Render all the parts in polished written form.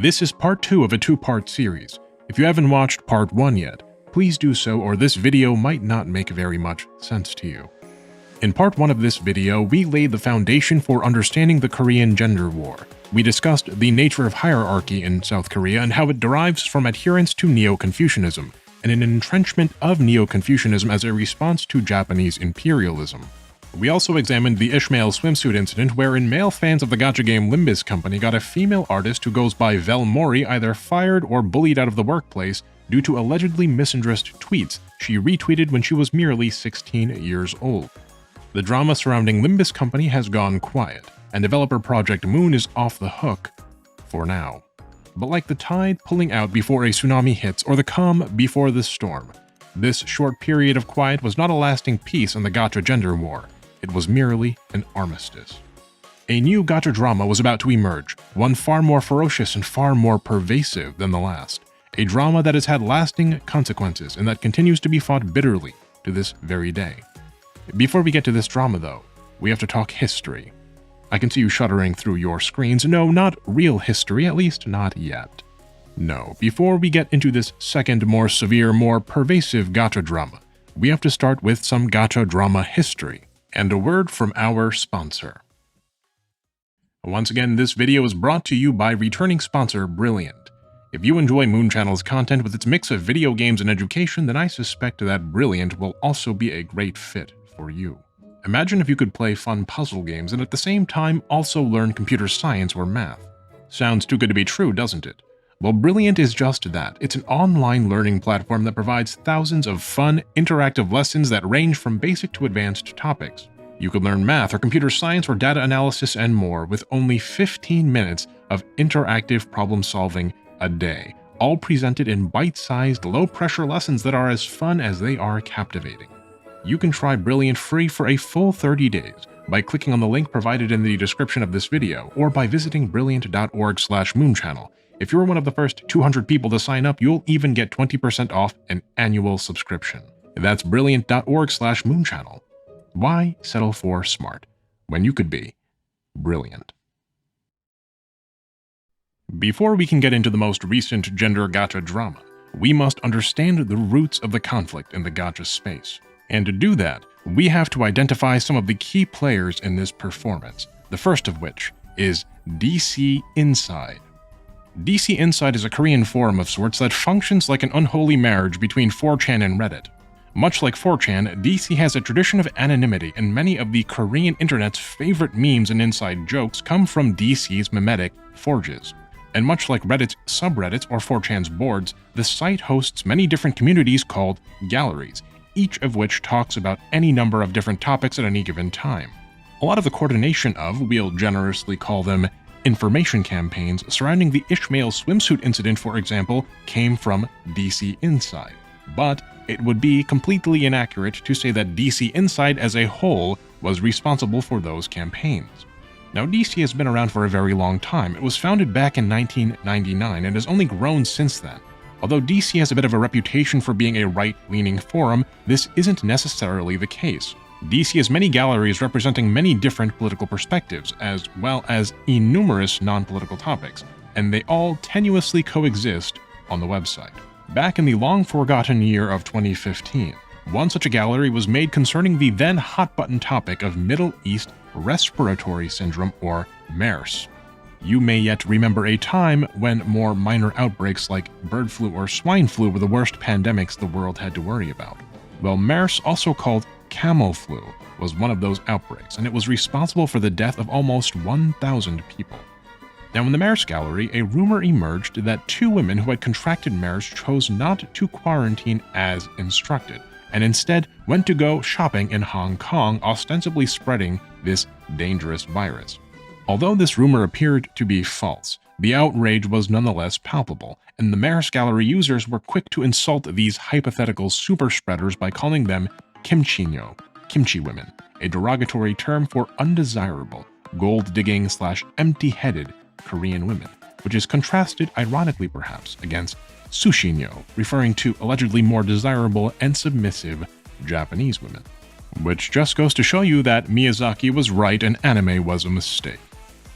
This is part 2 of a 2-part series. If you haven't watched part 1 yet, please do so or this video might not make very much sense to you. In part 1 of this video, we laid the foundation for understanding the Korean gender war. We discussed the nature of hierarchy in South Korea and how it derives from adherence to Neo-Confucianism, and an entrenchment of Neo-Confucianism as a response to Japanese imperialism. We also examined the Ishmael swimsuit incident wherein male fans of the gacha game Limbus Company got a female artist who goes by Vel Mori either fired or bullied out of the workplace due to allegedly misandrist tweets she retweeted when she was merely 16 years old. The drama surrounding Limbus Company has gone quiet, and developer Project Moon is off the hook for now. But like the tide pulling out before a tsunami hits or the calm before the storm, this short period of quiet was not a lasting peace in the gacha gender war. It was merely an armistice. A new gacha drama was about to emerge, one far more ferocious and far more pervasive than the last. A drama that has had lasting consequences and that continues to be fought bitterly to this very day. Before we get to this drama though, we have to talk history. I can see you shuddering through your screens. No, not real history, at least not yet. No, before we get into this second, more severe, more pervasive gacha drama, we have to start with some gacha drama history. And a word from our sponsor. Once again, this video is brought to you by returning sponsor Brilliant. If you enjoy Moon Channel's content with its mix of video games and education, then I suspect that Brilliant will also be a great fit for you. Imagine if you could play fun puzzle games and at the same time also learn computer science or math. Sounds too good to be true, doesn't it? Well, Brilliant is just that. It's an online learning platform that provides thousands of fun, interactive lessons that range from basic to advanced topics. You could learn math or computer science or data analysis and more with only 15 minutes of interactive problem solving a day, all presented in bite-sized, low-pressure lessons that are as fun as they are captivating. You can try Brilliant free for a full 30 days by clicking on the link provided in the description of this video or by visiting brilliant.org/moonchannel. If you're one of the first 200 people to sign up, you'll even get 20% off an annual subscription. That's brilliant.org/moonchannel. Why settle for smart when you could be brilliant? Before we can get into the most recent gender gacha drama, we must understand the roots of the conflict in the gacha space. And to do that, we have to identify some of the key players in this performance, the first of which is DC Inside. DC Inside is a Korean forum of sorts that functions like an unholy marriage between 4chan and Reddit. Much like 4chan, DC has a tradition of anonymity, and many of the Korean internet's favorite memes and inside jokes come from DC's mimetic forges. And much like Reddit's subreddits or 4chan's boards, the site hosts many different communities called galleries, each of which talks about any number of different topics at any given time. A lot of the coordination of, we'll generously call them, information campaigns surrounding the Ishmael swimsuit incident, for example, came from DC Inside. But it would be completely inaccurate to say that DC Inside as a whole was responsible for those campaigns. Now, DC has been around for a very long time. It was founded back in 1999 and has only grown since then. Although DC has a bit of a reputation for being a right-leaning forum, this isn't necessarily the case. DC has many galleries representing many different political perspectives, as well as innumerous non-political topics, and they all tenuously coexist on the website. Back in the long-forgotten year of 2015, one such a gallery was made concerning the then hot-button topic of Middle East Respiratory Syndrome, or MERS. You may yet remember a time when more minor outbreaks like bird flu or swine flu were the worst pandemics the world had to worry about. Well, MERS, also called camel flu, was one of those outbreaks, and it was responsible for the death of almost 1,000 people. Now, in the MERS gallery, a rumor emerged that 2 women who had contracted MERS chose not to quarantine as instructed, and instead went to go shopping in Hong Kong, ostensibly spreading this dangerous virus. Although this rumor appeared to be false, the outrage was nonetheless palpable, and the MERS gallery users were quick to insult these hypothetical super spreaders by calling them kimchi-nyo, kimchi women, a derogatory term for undesirable, gold-digging / empty-headed Korean women, which is contrasted, ironically perhaps, against sushi-nyo, referring to allegedly more desirable and submissive Japanese women. Which just goes to show you that Miyazaki was right and anime was a mistake.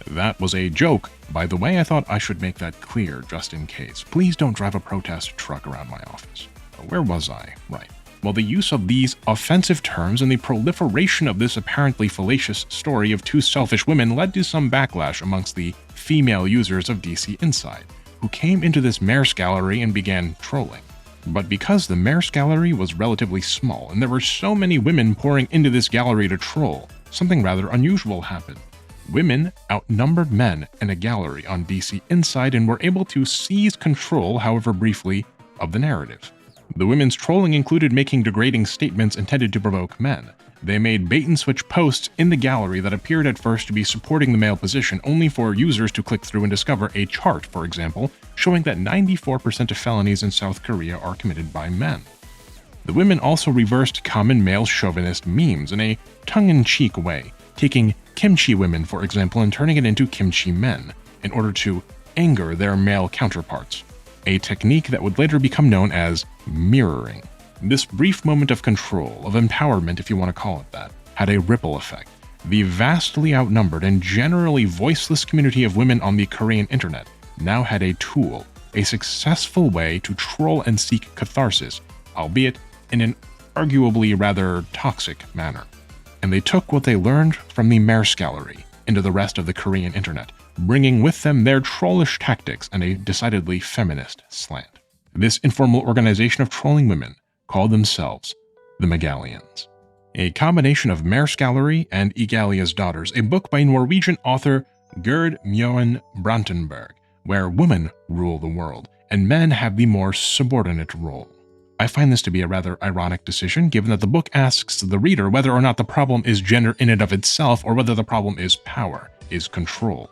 That was a joke. By the way, I thought I should make that clear just in case. Please don't drive a protest truck around my office. Where was I? Right. Well, the use of these offensive terms and the proliferation of this apparently fallacious story of two selfish women led to some backlash amongst the female users of DC Inside, who came into this Mayor's Gallery and began trolling. But because the Mayor's Gallery was relatively small and there were so many women pouring into this gallery to troll, something rather unusual happened. Women outnumbered men in a gallery on DC Inside and were able to seize control, however briefly, of the narrative. The women's trolling included making degrading statements intended to provoke men. They made bait-and-switch posts in the gallery that appeared at first to be supporting the male position, only for users to click through and discover a chart, for example, showing that 94% of felonies in South Korea are committed by men. The women also reversed common male chauvinist memes in a tongue-in-cheek way, taking kimchi women, for example, and turning it into kimchi men, in order to anger their male counterparts, a technique that would later become known as mirroring. This brief moment of control, of empowerment if you want to call it that, had a ripple effect. The vastly outnumbered and generally voiceless community of women on the Korean internet now had a tool, a successful way to troll and seek catharsis, albeit in an arguably rather toxic manner. And they took what they learned from the Mayor's Gallery into the rest of the Korean internet, bringing with them their trollish tactics and a decidedly feminist slant. This informal organization of trolling women called themselves the Megalians. A combination of Mayor's Gallery and Egalia's Daughters, a book by Norwegian author Gerd Mjøen Brantenberg, where women rule the world and men have the more subordinate role. I find this to be a rather ironic decision, given that the book asks the reader whether or not the problem is gender in and of itself, or whether the problem is power, is control.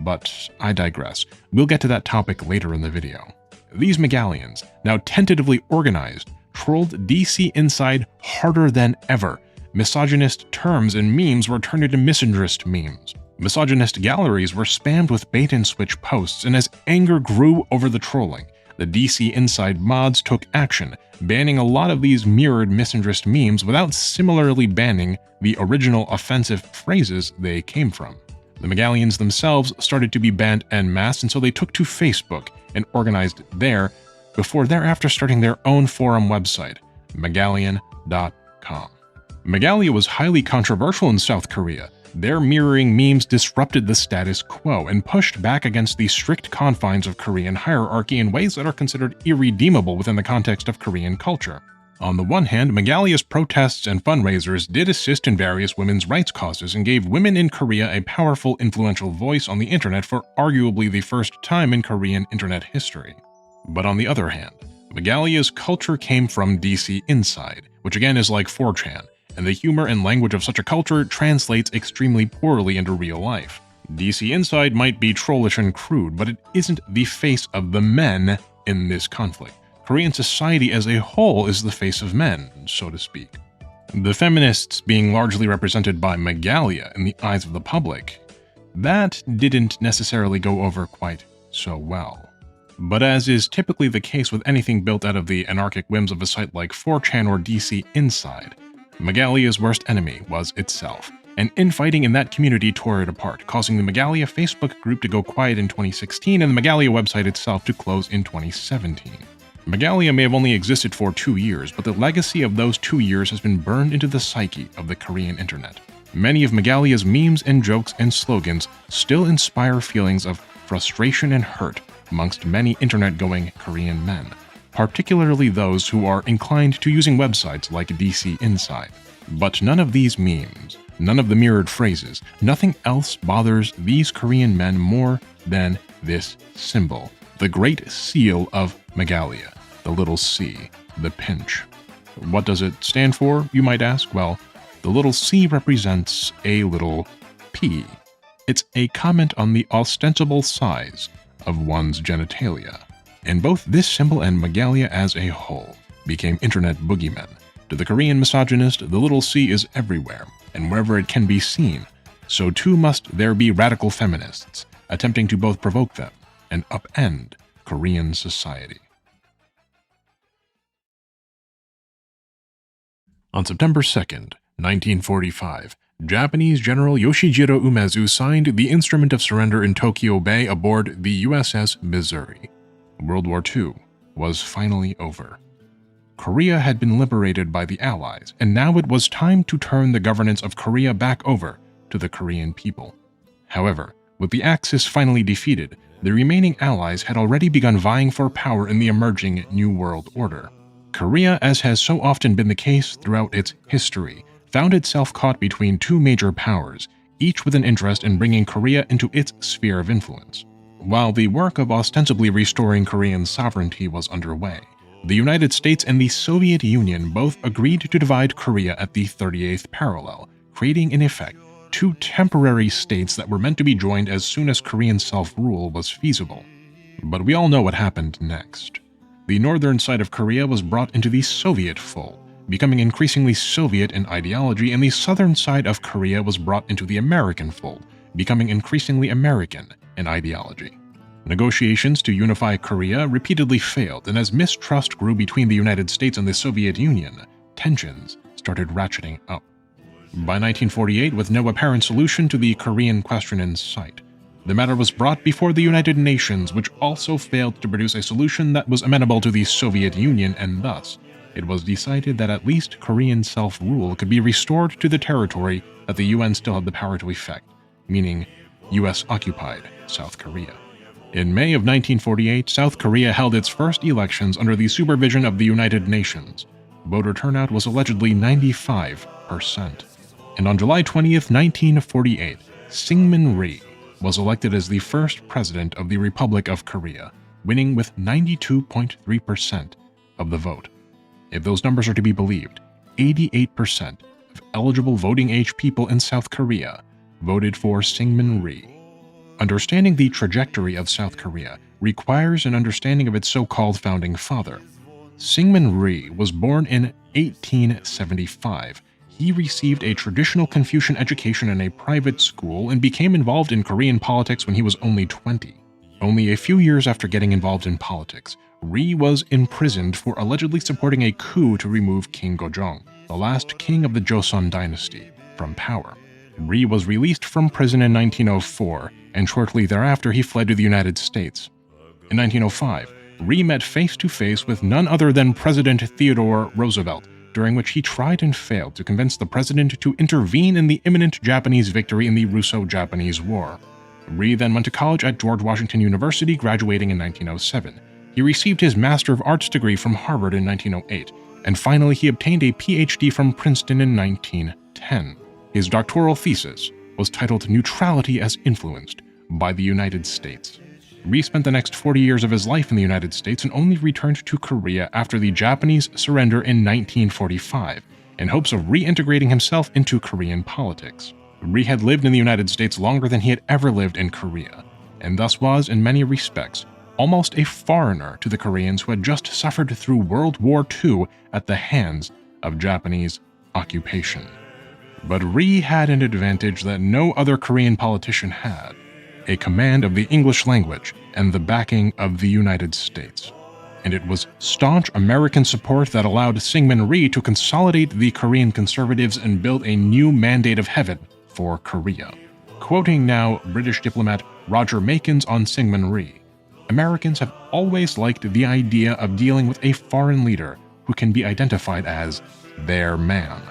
But I digress. We'll get to that topic later in the video. These Megalians, now tentatively organized, trolled DC Inside harder than ever. Misogynist terms and memes were turned into misandrist memes. Misogynist galleries were spammed with bait-and-switch posts, and as anger grew over the trolling, the DC Inside mods took action, banning a lot of these mirrored misandrist memes without similarly banning the original offensive phrases they came from. The Megalians themselves started to be banned en masse, and so they took to Facebook and organized there, before thereafter starting their own forum website, Megalian.com. Megalia was highly controversial in South Korea. Their mirroring memes disrupted the status quo and pushed back against the strict confines of Korean hierarchy in ways that are considered irredeemable within the context of Korean culture. On the one hand, Megalia's protests and fundraisers did assist in various women's rights causes and gave women in Korea a powerful, influential voice on the internet for arguably the first time in Korean internet history. But on the other hand, Megalia's culture came from DC Inside, which again is like 4chan, and the humor and language of such a culture translates extremely poorly into real life. DC Inside might be trollish and crude, but it isn't the face of the men in this conflict. Korean society as a whole is the face of men, so to speak. The feminists being largely represented by Megalia in the eyes of the public, that didn't necessarily go over quite so well. But as is typically the case with anything built out of the anarchic whims of a site like 4chan or DC Inside, Megalia's worst enemy was itself, and infighting in that community tore it apart, causing the Megalia Facebook group to go quiet in 2016 and the Megalia website itself to close in 2017. Megalia may have only existed for 2 years, but the legacy of those 2 years has been burned into the psyche of the Korean internet. Many of Megalia's memes and jokes and slogans still inspire feelings of frustration and hurt amongst many internet-going Korean men, particularly those who are inclined to using websites like DC Inside. But none of these memes, none of the mirrored phrases, nothing else bothers these Korean men more than this symbol, the Great Seal of Megalia, the little C, the pinch. What does it stand for, you might ask? Well, the little C represents a little p. It's a comment on the ostensible size of one's genitalia. And both this symbol and Megalia as a whole became internet boogeymen. To the Korean misogynist, the little c is everywhere, and wherever it can be seen, so too must there be radical feminists, attempting to both provoke them and upend Korean society. On September 2nd, 1945, Japanese General Yoshijiro Umezu signed the Instrument of Surrender in Tokyo Bay aboard the USS Missouri. World War II was finally over. Korea had been liberated by the Allies, and now it was time to turn the governance of Korea back over to the Korean people. However, with the Axis finally defeated, the remaining Allies had already begun vying for power in the emerging New World Order. Korea, as has so often been the case throughout its history, found itself caught between two major powers, each with an interest in bringing Korea into its sphere of influence. While the work of ostensibly restoring Korean sovereignty was underway, the United States and the Soviet Union both agreed to divide Korea at the 38th parallel, creating in effect two temporary states that were meant to be joined as soon as Korean self-rule was feasible. But we all know what happened next. The northern side of Korea was brought into the Soviet fold, becoming increasingly Soviet in ideology, and the southern side of Korea was brought into the American fold, becoming increasingly American in ideology. Negotiations to unify Korea repeatedly failed, and as mistrust grew between the United States and the Soviet Union, tensions started ratcheting up. By 1948, with no apparent solution to the Korean question in sight, the matter was brought before the United Nations, which also failed to produce a solution that was amenable to the Soviet Union, and thus, it was decided that at least Korean self-rule could be restored to the territory that the UN still had the power to effect, meaning US-occupied South Korea. In May of 1948, South Korea held its first elections under the supervision of the United Nations. Voter turnout was allegedly 95%. And on July 20th, 1948, Syngman Rhee was elected as the first president of the Republic of Korea, winning with 92.3% of the vote. If those numbers are to be believed, 88% of eligible voting-age people in South Korea voted for Syngman Rhee. Understanding the trajectory of South Korea requires an understanding of its so-called founding father. Syngman Rhee was born in 1875. He received a traditional Confucian education in a private school and became involved in Korean politics when he was only 20. Only a few years after getting involved in politics, Rhee was imprisoned for allegedly supporting a coup to remove King Gojong, the last king of the Joseon dynasty, from power. Rhee was released from prison in 1904, and shortly thereafter he fled to the United States. In 1905, Rhee met face-to-face with none other than President Theodore Roosevelt, during which he tried and failed to convince the president to intervene in the imminent Japanese victory in the Russo-Japanese War. Rhee then went to college at George Washington University, graduating in 1907. He received his Master of Arts degree from Harvard in 1908, and finally he obtained a PhD from Princeton in 1910. His doctoral thesis was titled Neutrality as Influenced by the United States. Rhee spent the next 40 years of his life in the United States and only returned to Korea after the Japanese surrender in 1945, in hopes of reintegrating himself into Korean politics. Rhee had lived in the United States longer than he had ever lived in Korea, and thus was, in many respects, almost a foreigner to the Koreans who had just suffered through World War II at the hands of Japanese occupation. But Rhee had an advantage that no other Korean politician had: a command of the English language and the backing of the United States. And it was staunch American support that allowed Syngman Rhee to consolidate the Korean conservatives and build a new mandate of heaven for Korea. Quoting now British diplomat Roger Makins on Syngman Rhee, "Americans have always liked the idea of dealing with a foreign leader who can be identified as their man."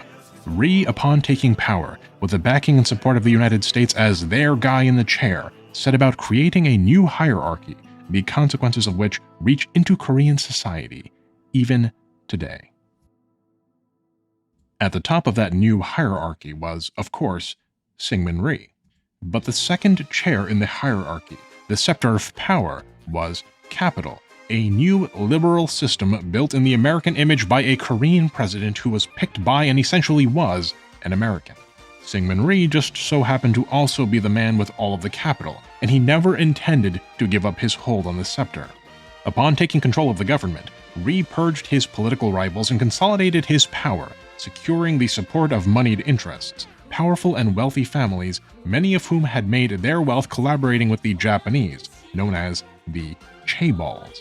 Rhee, upon taking power, with the backing and support of the United States as their guy in the chair, set about creating a new hierarchy, the consequences of which reach into Korean society, even today. At the top of that new hierarchy was, of course, Syngman Rhee. But the second chair in the hierarchy, the scepter of power, was capital, a new liberal system built in the American image by a Korean president who was picked by and essentially was an American. Syngman Rhee just so happened to also be the man with all of the capital, and he never intended to give up his hold on the scepter. Upon taking control of the government, Rhee purged his political rivals and consolidated his power, securing the support of moneyed interests, powerful and wealthy families, many of whom had made their wealth collaborating with the Japanese, known as the chaebols.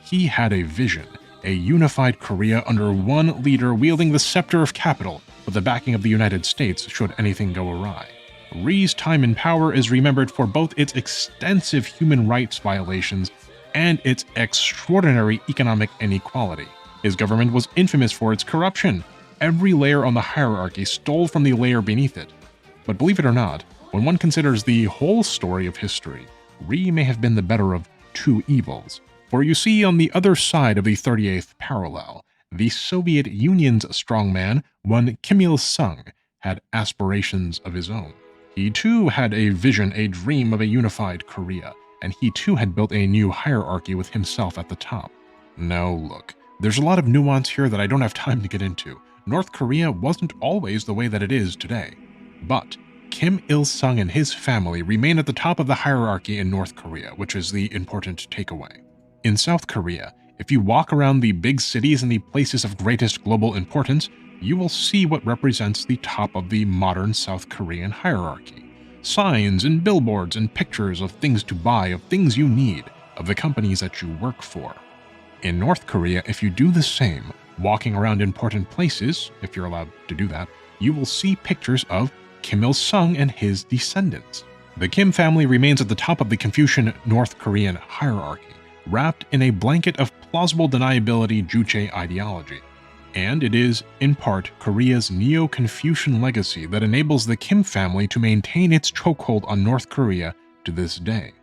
He had a vision, a unified Korea under one leader wielding the scepter of capital with the backing of the United States should anything go awry. Rhee's time in power is remembered for both its extensive human rights violations and its extraordinary economic inequality. His government was infamous for its corruption. Every layer on the hierarchy stole from the layer beneath it. But believe it or not, when one considers the whole story of history, Rhee may have been the better of two evils. For you see, on the other side of the 38th parallel, the Soviet Union's strongman, one Kim Il-sung, had aspirations of his own. He too had a vision, a dream of a unified Korea, and he too had built a new hierarchy with himself at the top. Now look, there's a lot of nuance here that I don't have time to get into. North Korea wasn't always the way that it is today. But Kim Il-sung and his family remain at the top of the hierarchy in North Korea, which is the important takeaway. In South Korea, if you walk around the big cities and the places of greatest global importance, you will see what represents the top of the modern South Korean hierarchy. Signs and billboards and pictures of things to buy, of things you need, of the companies that you work for. In North Korea, if you do the same, walking around important places, if you're allowed to do that, you will see pictures of Kim Il-sung and his descendants. The Kim family remains at the top of the Confucian North Korean hierarchy, wrapped in a blanket of plausible deniability Juche ideology. And it is, in part, Korea's Neo-Confucian legacy that enables the Kim family to maintain its chokehold on North Korea to this day.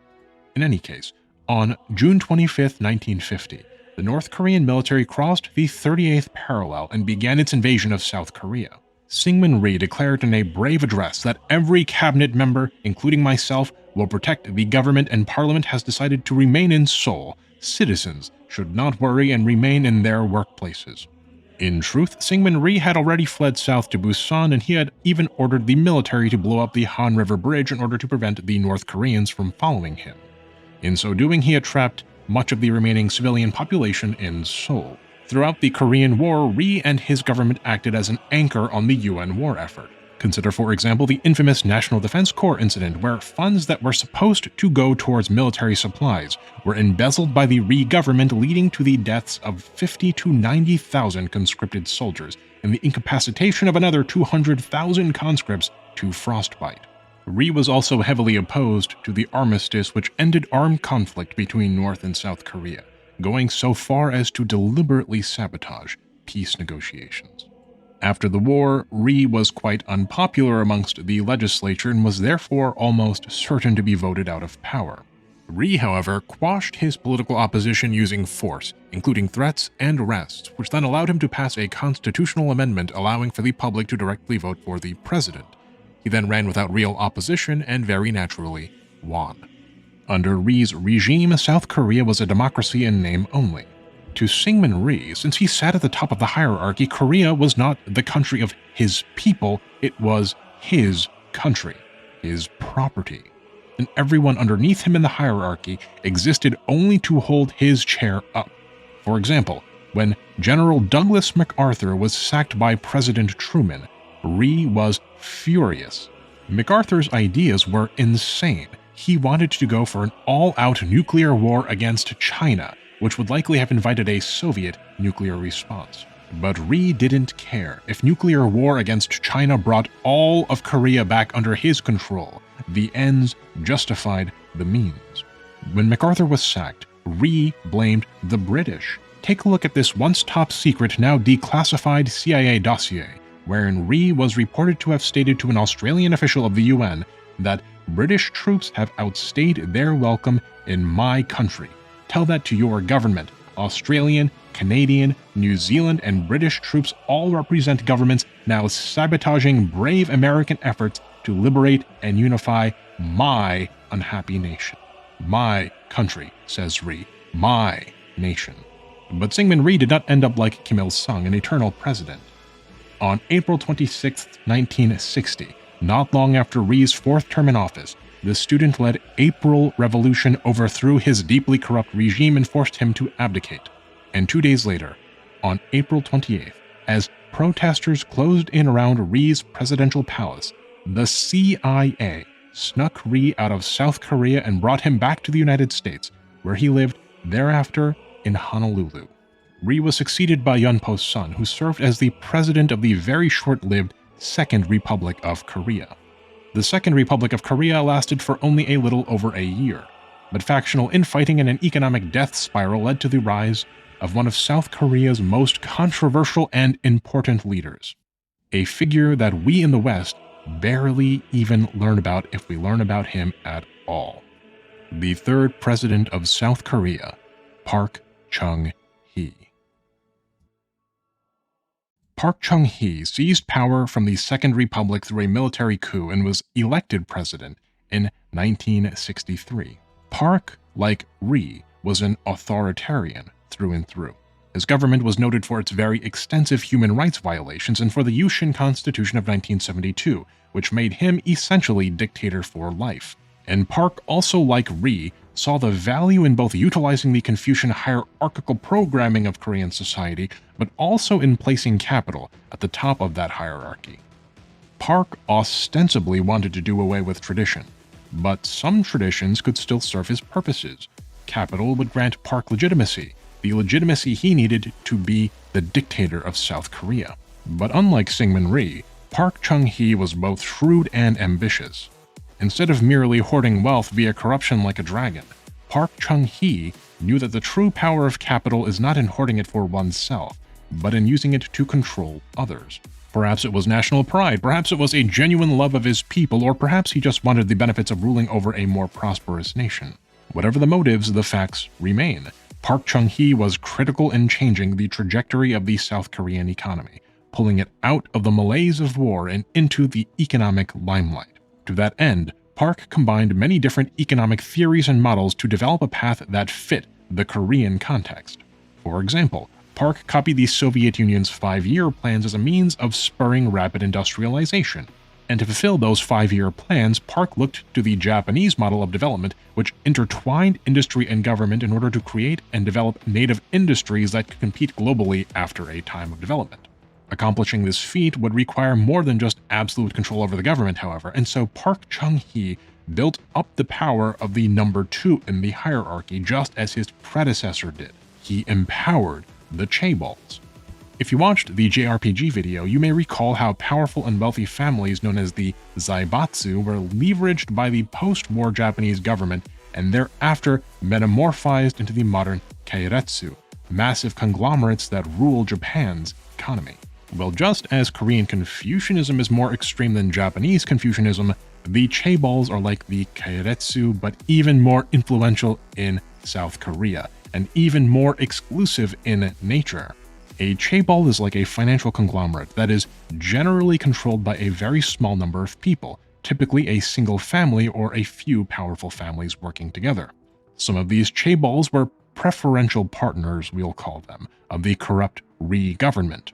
In any case, on June 25, 1950, the North Korean military crossed the 38th parallel and began its invasion of South Korea. Syngman Rhee declared in a brave address that every cabinet member, including myself, will protect the government and parliament has decided to remain in Seoul. Citizens should not worry and remain in their workplaces. In truth, Syngman Rhee had already fled south to Busan, and he had even ordered the military to blow up the Han River Bridge in order to prevent the North Koreans from following him. In so doing, he had trapped much of the remaining civilian population in Seoul. Throughout the Korean War, Rhee and his government acted as an anchor on the UN war effort. Consider, for example, the infamous National Defense Corps incident, where funds that were supposed to go towards military supplies were embezzled by the Rhee government, leading to the deaths of 50 to 90,000 conscripted soldiers and the incapacitation of another 200,000 conscripts to frostbite. Rhee was also heavily opposed to the armistice which ended armed conflict between North and South Korea, going so far as to deliberately sabotage peace negotiations. After the war, Rhee was quite unpopular amongst the legislature and was therefore almost certain to be voted out of power. Rhee, however, quashed his political opposition using force, including threats and arrests, which then allowed him to pass a constitutional amendment allowing for the public to directly vote for the president. He then ran without real opposition and very naturally won. Under Rhee's regime, South Korea was a democracy in name only. To Syngman Rhee, since he sat at the top of the hierarchy, Korea was not the country of his people, it was his country, his property. And everyone underneath him in the hierarchy existed only to hold his chair up. For example, when General Douglas MacArthur was sacked by President Truman, Rhee was furious. MacArthur's ideas were insane. He wanted to go for an all-out nuclear war against China, which would likely have invited a Soviet nuclear response. But Rhee didn't care. If nuclear war against China brought all of Korea back under his control, the ends justified the means. When MacArthur was sacked, Rhee blamed the British. Take a look at this once top secret, now declassified CIA dossier, wherein Rhee was reported to have stated to an Australian official of the UN that British troops have outstayed their welcome in my country. Tell that to your government. Australian, Canadian, New Zealand, and British troops all represent governments now sabotaging brave American efforts to liberate and unify my unhappy nation. My country, says Rhee. My nation. But Syngman Rhee did not end up like Kim Il-sung, an eternal president. On April 26, 1960, not long after Rhee's fourth term in office, the student-led April Revolution overthrew his deeply corrupt regime and forced him to abdicate. And 2 days later, on April 28th, as protesters closed in around Rhee's presidential palace, the CIA snuck Rhee out of South Korea and brought him back to the United States, where he lived thereafter in Honolulu. Rhee was succeeded by Yeonpo's son, who served as the president of the very short-lived Second Republic of Korea. The Second Republic of Korea lasted for only a little over a year, but factional infighting and an economic death spiral led to the rise of one of South Korea's most controversial and important leaders, a figure that we in the West barely even learn about if we learn about him at all. The third president of South Korea, Park Chung-hee. Park Chung-hee seized power from the Second Republic through a military coup and was elected president in 1963. Park, like Rhee, was an authoritarian through and through. His government was noted for its very extensive human rights violations and for the Joseon Constitution of 1972, which made him essentially dictator for life. And Park, also like Rhee, saw the value in both utilizing the Confucian hierarchical programming of Korean society, but also in placing capital at the top of that hierarchy. Park ostensibly wanted to do away with tradition, but some traditions could still serve his purposes. Capital would grant Park legitimacy, the legitimacy he needed to be the dictator of South Korea. But unlike Syngman Rhee, Park Chung-hee was both shrewd and ambitious. Instead of merely hoarding wealth via corruption like a dragon, Park Chung-hee knew that the true power of capital is not in hoarding it for oneself, but in using it to control others. Perhaps it was national pride, perhaps it was a genuine love of his people, or perhaps he just wanted the benefits of ruling over a more prosperous nation. Whatever the motives, the facts remain. Park Chung-hee was critical in changing the trajectory of the South Korean economy, pulling it out of the malaise of war and into the economic limelight. To that end, Park combined many different economic theories and models to develop a path that fit the Korean context. For example, Park copied the Soviet Union's 5-year plans as a means of spurring rapid industrialization. And to fulfill those 5-year plans, Park looked to the Japanese model of development, which intertwined industry and government in order to create and develop native industries that could compete globally after a time of development. Accomplishing this feat would require more than just absolute control over the government, however, and so Park Chung-hee built up the power of the number 2 in the hierarchy just as his predecessor did. He empowered the chaebols. If you watched the JRPG video, you may recall how powerful and wealthy families known as the Zaibatsu were leveraged by the post-war Japanese government and thereafter metamorphized into the modern keiretsu, massive conglomerates that rule Japan's economy. Well, just as Korean Confucianism is more extreme than Japanese Confucianism, the chaebols are like the keiretsu, but even more influential in South Korea, and even more exclusive in nature. A chaebol is like a financial conglomerate that is generally controlled by a very small number of people, typically a single family or a few powerful families working together. Some of these chaebols were preferential partners, we'll call them, of the corrupt Rhee government.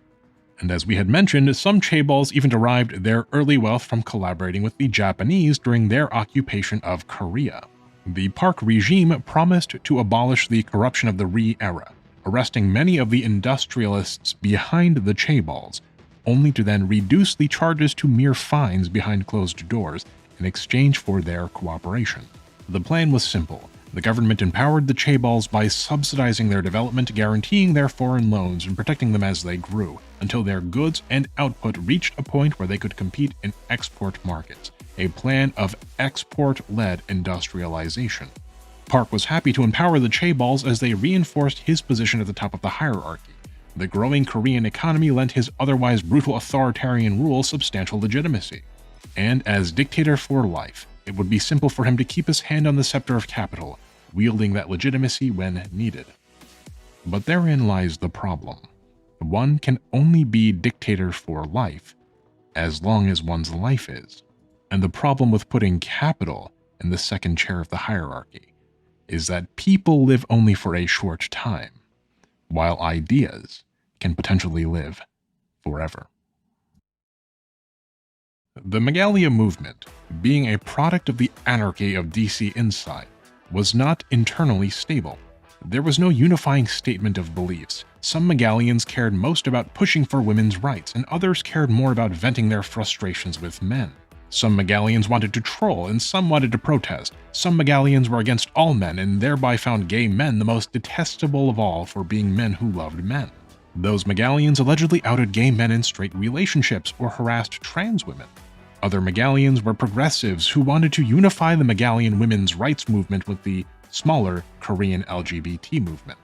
And as we had mentioned, some chaebols even derived their early wealth from collaborating with the Japanese during their occupation of Korea. The Park regime promised to abolish the corruption of the Rhee era, arresting many of the industrialists behind the chaebols, only to then reduce the charges to mere fines behind closed doors in exchange for their cooperation. The plan was simple. The government empowered the chaebols by subsidizing their development, guaranteeing their foreign loans, and protecting them as they grew, until their goods and output reached a point where they could compete in export markets, a plan of export-led industrialization. Park was happy to empower the chaebols as they reinforced his position at the top of the hierarchy. The growing Korean economy lent his otherwise brutal authoritarian rule substantial legitimacy. And as dictator for life, it would be simple for him to keep his hand on the scepter of capital, wielding that legitimacy when needed. But therein lies the problem. One can only be dictator for life as long as one's life is. And the problem with putting capital in the second chair of the hierarchy is that people live only for a short time, while ideas can potentially live forever. The Megalia movement, being a product of the anarchy of DC Inside, was not internally stable. There was no unifying statement of beliefs. Some Megalians cared most about pushing for women's rights, and others cared more about venting their frustrations with men. Some Megalians wanted to troll, and some wanted to protest. Some Megalians were against all men, and thereby found gay men the most detestable of all for being men who loved men. Those Megalians allegedly outed gay men in straight relationships or harassed trans women. Other Megalians were progressives who wanted to unify the Megalian women's rights movement with the smaller Korean LGBT movement.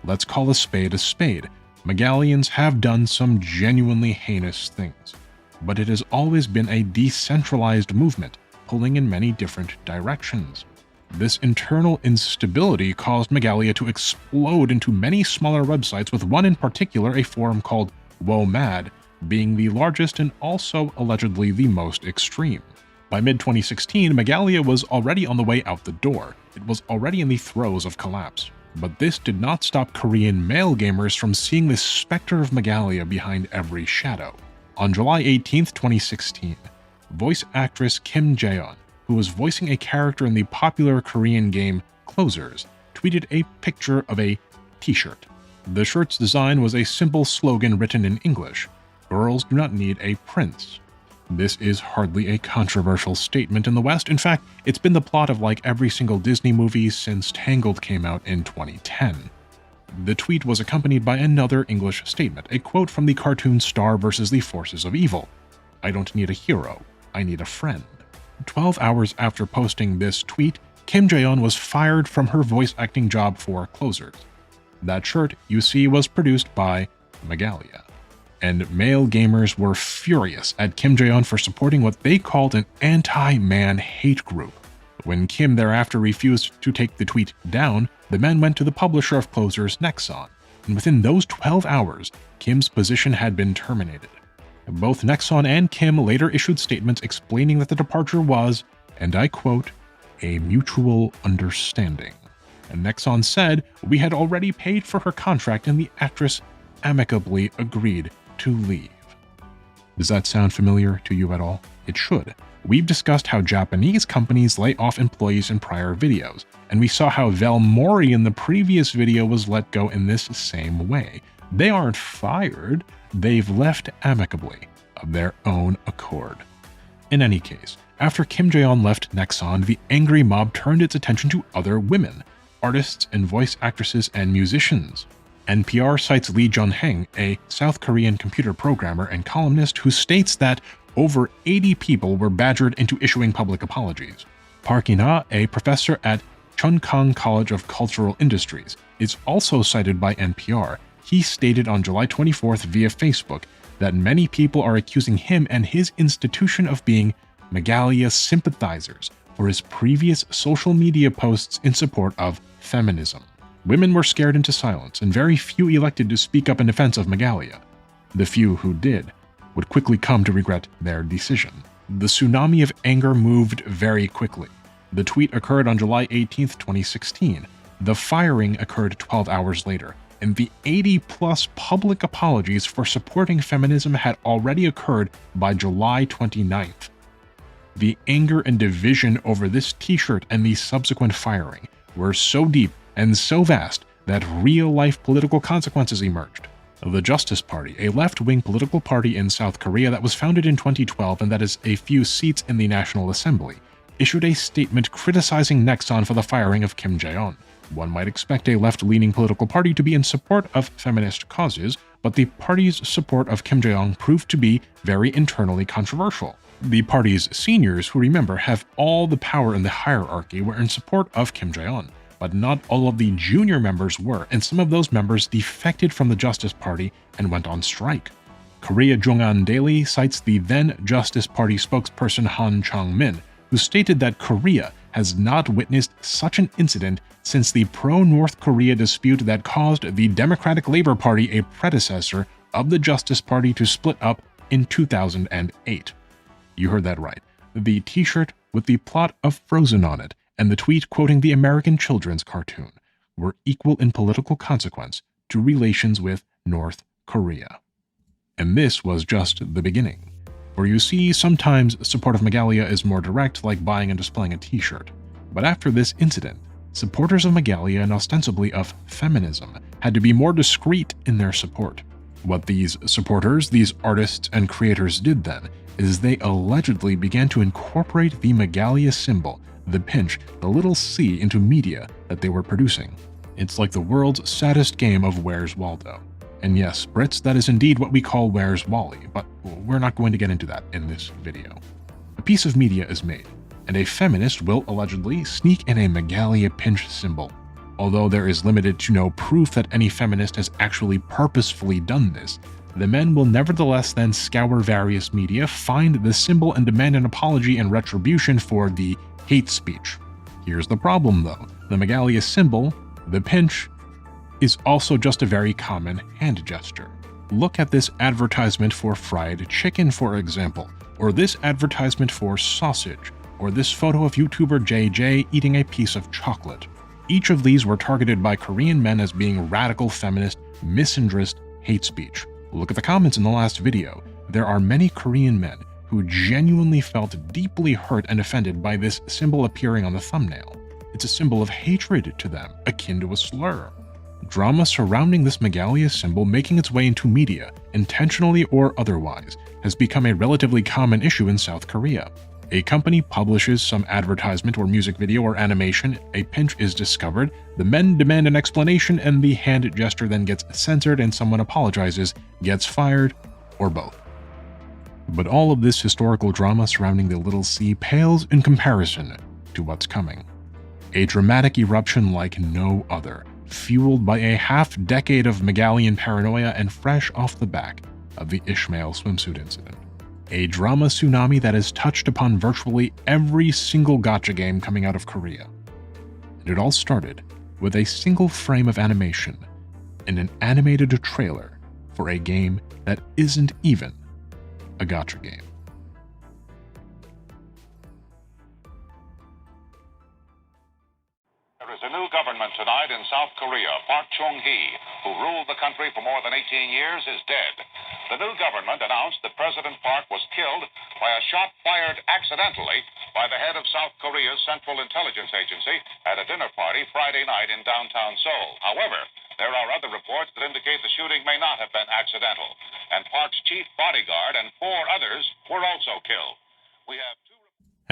Let's call a spade a spade. Megalians have done some genuinely heinous things, but it has always been a decentralized movement, pulling in many different directions. This internal instability caused Megalia to explode into many smaller websites, with one in particular, a forum called WoMad, being the largest and also allegedly the most extreme. By mid-2016, Megalia was already on the way out the door. It was already in the throes of collapse. But this did not stop Korean male gamers from seeing the specter of Megalia behind every shadow. On July 18, 2016, voice actress Kim Jae-on, who was voicing a character in the popular Korean game Closers, tweeted a picture of a t-shirt. The shirt's design was a simple slogan written in English: "Girls do not need a prince." This is hardly a controversial statement in the West. In fact, it's been the plot of like every single Disney movie since Tangled came out in 2010. The tweet was accompanied by another English statement, a quote from the cartoon Star vs. the Forces of Evil: "I don't need a hero, I need a friend." 12 hours after posting this tweet, Kim Jae-on was fired from her voice acting job for Closers. That shirt, you see, was produced by Megalia. And male gamers were furious at Kim Jae-on for supporting what they called an anti-man hate group. When Kim thereafter refused to take the tweet down, the men went to the publisher of Closers, Nexon, and within those 12 hours, Kim's position had been terminated. Both Nexon and Kim later issued statements explaining that the departure was, and I quote, "a mutual understanding." And Nexon said, "We had already paid for her contract and the actress amicably agreed to leave." Does that sound familiar to you at all? It should. We've discussed how Japanese companies lay off employees in prior videos, and we saw how Vel Mori in the previous video was let go in this same way. They aren't fired, they've left amicably, of their own accord. In any case, after Kim Jae-on left Nexon, the angry mob turned its attention to other women, artists and voice actresses and musicians. NPR cites Lee Jun-heng, a South Korean computer programmer and columnist, who states that over 80 people were badgered into issuing public apologies. Park In-ah, a professor at Chunkang College of Cultural Industries, is also cited by NPR. He stated on July 24th via Facebook that many people are accusing him and his institution of being Megalia sympathizers for his previous social media posts in support of feminism. Women were scared into silence, and very few elected to speak up in defense of Megalia. The few who did would quickly come to regret their decision. The tsunami of anger moved very quickly. The tweet occurred on July 18, 2016. The firing occurred 12 hours later, and the 80-plus public apologies for supporting feminism had already occurred by July 29th. The anger and division over this t-shirt and the subsequent firing were so deep and so vast that real-life political consequences emerged. The Justice Party, a left-wing political party in South Korea that was founded in 2012 and that has a few seats in the National Assembly, issued a statement criticizing Nexon for the firing of Kim Jae-on. One might expect a left-leaning political party to be in support of feminist causes, but the party's support of Kim Jae-on proved to be very internally controversial. The party's seniors, who remember have all the power in the hierarchy, were in support of Kim Jae-on, but not all of the junior members were, and some of those members defected from the Justice Party and went on strike. Korea Jungan Daily cites the then Justice Party spokesperson Han Chang-min, who stated that Korea has not witnessed such an incident since the pro-North Korea dispute that caused the Democratic Labour Party, a predecessor of the Justice Party, to split up in 2008. You heard that right. The t-shirt with the plot of Frozen on it and the tweet quoting the American children's cartoon were equal in political consequence to relations with North Korea. And this was just the beginning. For you see, sometimes support of Megalia is more direct, like buying and displaying a t-shirt. But after this incident, supporters of Megalia and ostensibly of feminism had to be more discreet in their support. What these supporters, these artists and creators did then is they allegedly began to incorporate the Megalia symbol, the pinch, the little c, into media that they were producing. It's like the world's saddest game of Where's Waldo. And yes, Brits, that is indeed what we call Where's Wally, but we're not going to get into that in this video. A piece of media is made, and a feminist will allegedly sneak in a Megalia pinch symbol. Although there is limited to no proof that any feminist has actually purposefully done this, the men will nevertheless then scour various media, find the symbol, and demand an apology and retribution for the hate speech. Here's the problem though, the Megalia symbol, the pinch, is also just a very common hand gesture. Look at this advertisement for fried chicken, for example, or this advertisement for sausage, or this photo of YouTuber JJ eating a piece of chocolate. Each of these were targeted by Korean men as being radical feminist, misandrist hate speech. Look at the comments in the last video. There are many Korean men who genuinely felt deeply hurt and offended by this symbol appearing on the thumbnail. It's a symbol of hatred to them, akin to a slur. Drama surrounding this Megalia symbol making its way into media, intentionally or otherwise, has become a relatively common issue in South Korea. A company publishes some advertisement or music video or animation, a pinch is discovered, the men demand an explanation, and the hand gesture then gets censored and someone apologizes, gets fired, or both. But all of this historical drama surrounding the little c pales in comparison to what's coming. A dramatic eruption like no other, fueled by a half-decade of Megalian paranoia and fresh off the back of the Ishmael swimsuit incident. A drama tsunami that has touched upon virtually every single gacha game coming out of Korea. And it all started with a single frame of animation in an animated trailer for a game that isn't even a gacha game. There is a new government tonight in South Korea. Park Chung-hee, who ruled the country for more than 18 years, is dead. The new government announced that President Park was killed by a shot fired accidentally by the head of South Korea's Central Intelligence Agency at a dinner party Friday night in downtown Seoul. However, there are other reports that indicate the shooting may not have been accidental, and Park's chief bodyguard and 4 others were also killed. We have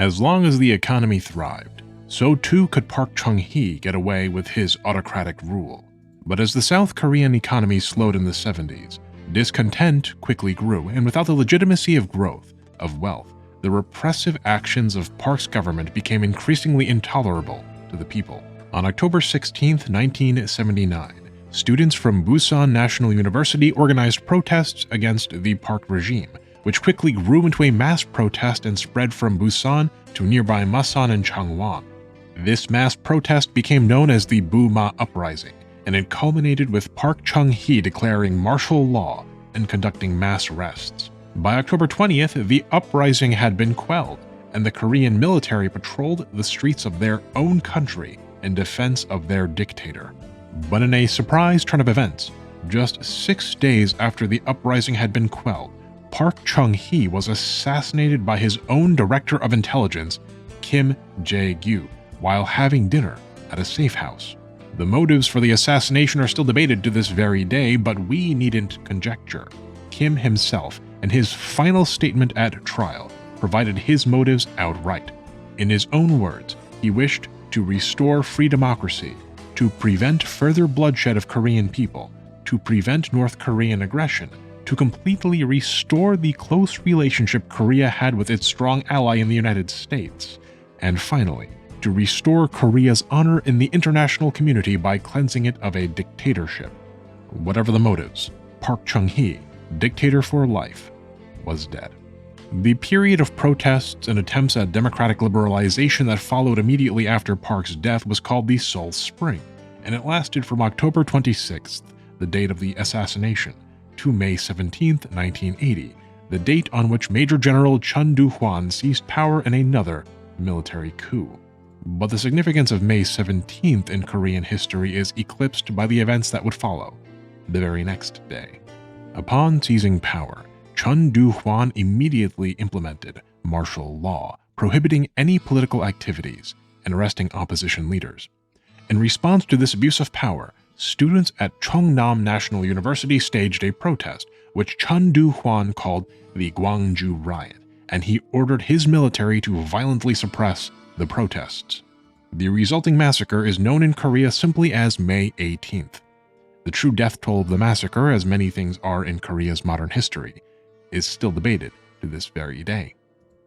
2... As long as the economy thrived, so too could Park Chung-hee get away with his autocratic rule. But as the South Korean economy slowed in the 70s, discontent quickly grew, and without the legitimacy of growth, of wealth, the repressive actions of Park's government became increasingly intolerable to the people. On October 16, 1979, students from Busan National University organized protests against the Park regime, which quickly grew into a mass protest and spread from Busan to nearby Masan and Changwon. This mass protest became known as the Buma Uprising, and it culminated with Park Chung-hee declaring martial law and conducting mass arrests. By October 20th, the uprising had been quelled, and the Korean military patrolled the streets of their own country in defense of their dictator. But in a surprise turn of events, just 6 days after the uprising had been quelled, Park Chung-hee was assassinated by his own director of intelligence, Kim Jae-gyu, while having dinner at a safe house. The motives for the assassination are still debated to this very day, but we needn't conjecture. Kim himself, in his final statement at trial, provided his motives outright. In his own words, he wished to restore free democracy, to prevent further bloodshed of Korean people, to prevent North Korean aggression, to completely restore the close relationship Korea had with its strong ally in the United States, and finally, to restore Korea's honor in the international community by cleansing it of a dictatorship. Whatever the motives, Park Chung-hee, dictator for life, was dead. The period of protests and attempts at democratic liberalization that followed immediately after Park's death was called the Seoul Spring, and it lasted from October 26th, the date of the assassination, to May 17th, 1980, the date on which Major General Chun Do-hwan seized power in another military coup. But the significance of May 17th in Korean history is eclipsed by the events that would follow, the very next day. Upon seizing power, Chun Do-hwan immediately implemented martial law, prohibiting any political activities and arresting opposition leaders. In response to this abuse of power, students at Cheongnam National University staged a protest, which Chun Do-hwan called the Gwangju Riot, and he ordered his military to violently suppress the protests. The resulting massacre is known in Korea simply as May 18th. The true death toll of the massacre, as many things are in Korea's modern history, is still debated to this very day.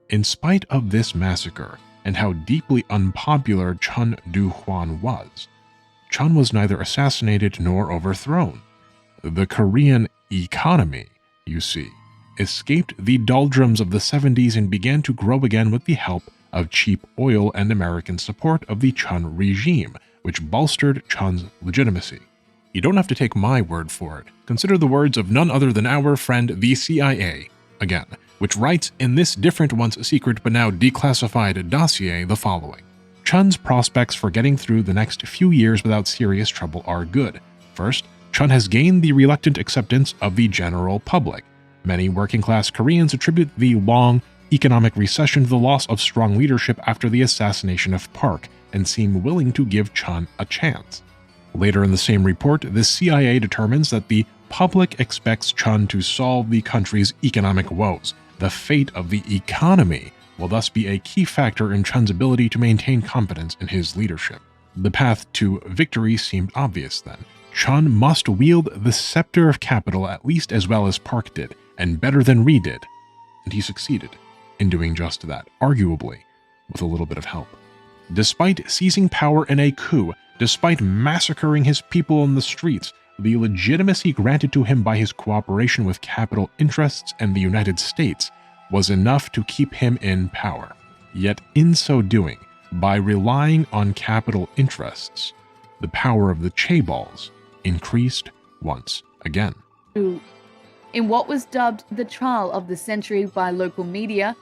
In spite of this massacre and how deeply unpopular Chun Do-hwan was neither assassinated nor overthrown. The Korean economy, you see, escaped the doldrums of the 70s and began to grow again with the help of cheap oil and American support of the Chun regime, which bolstered Chun's legitimacy. You don't have to take my word for it. Consider the words of none other than our friend the CIA, again, which writes in this different once secret but now declassified dossier the following. Chun's prospects for getting through the next few years without serious trouble are good. First, Chun has gained the reluctant acceptance of the general public. Many working-class Koreans attribute the long economic recession to the loss of strong leadership after the assassination of Park and seem willing to give Chun a chance. Later in the same report, the CIA determines that the public expects Chun to solve the country's economic woes. The fate of the economy will thus be a key factor in Chun's ability to maintain confidence in his leadership. The path to victory seemed obvious then. Chun must wield the scepter of capital at least as well as Park did, and better than Rhee did. And he succeeded in doing just that, arguably with a little bit of help. Despite seizing power in a coup, despite massacring his people in the streets, the legitimacy granted to him by his cooperation with capital interests and the United States was enough to keep him in power. Yet in so doing, by relying on capital interests, the power of the chaebols increased once again. In what was dubbed the trial of the century by local media,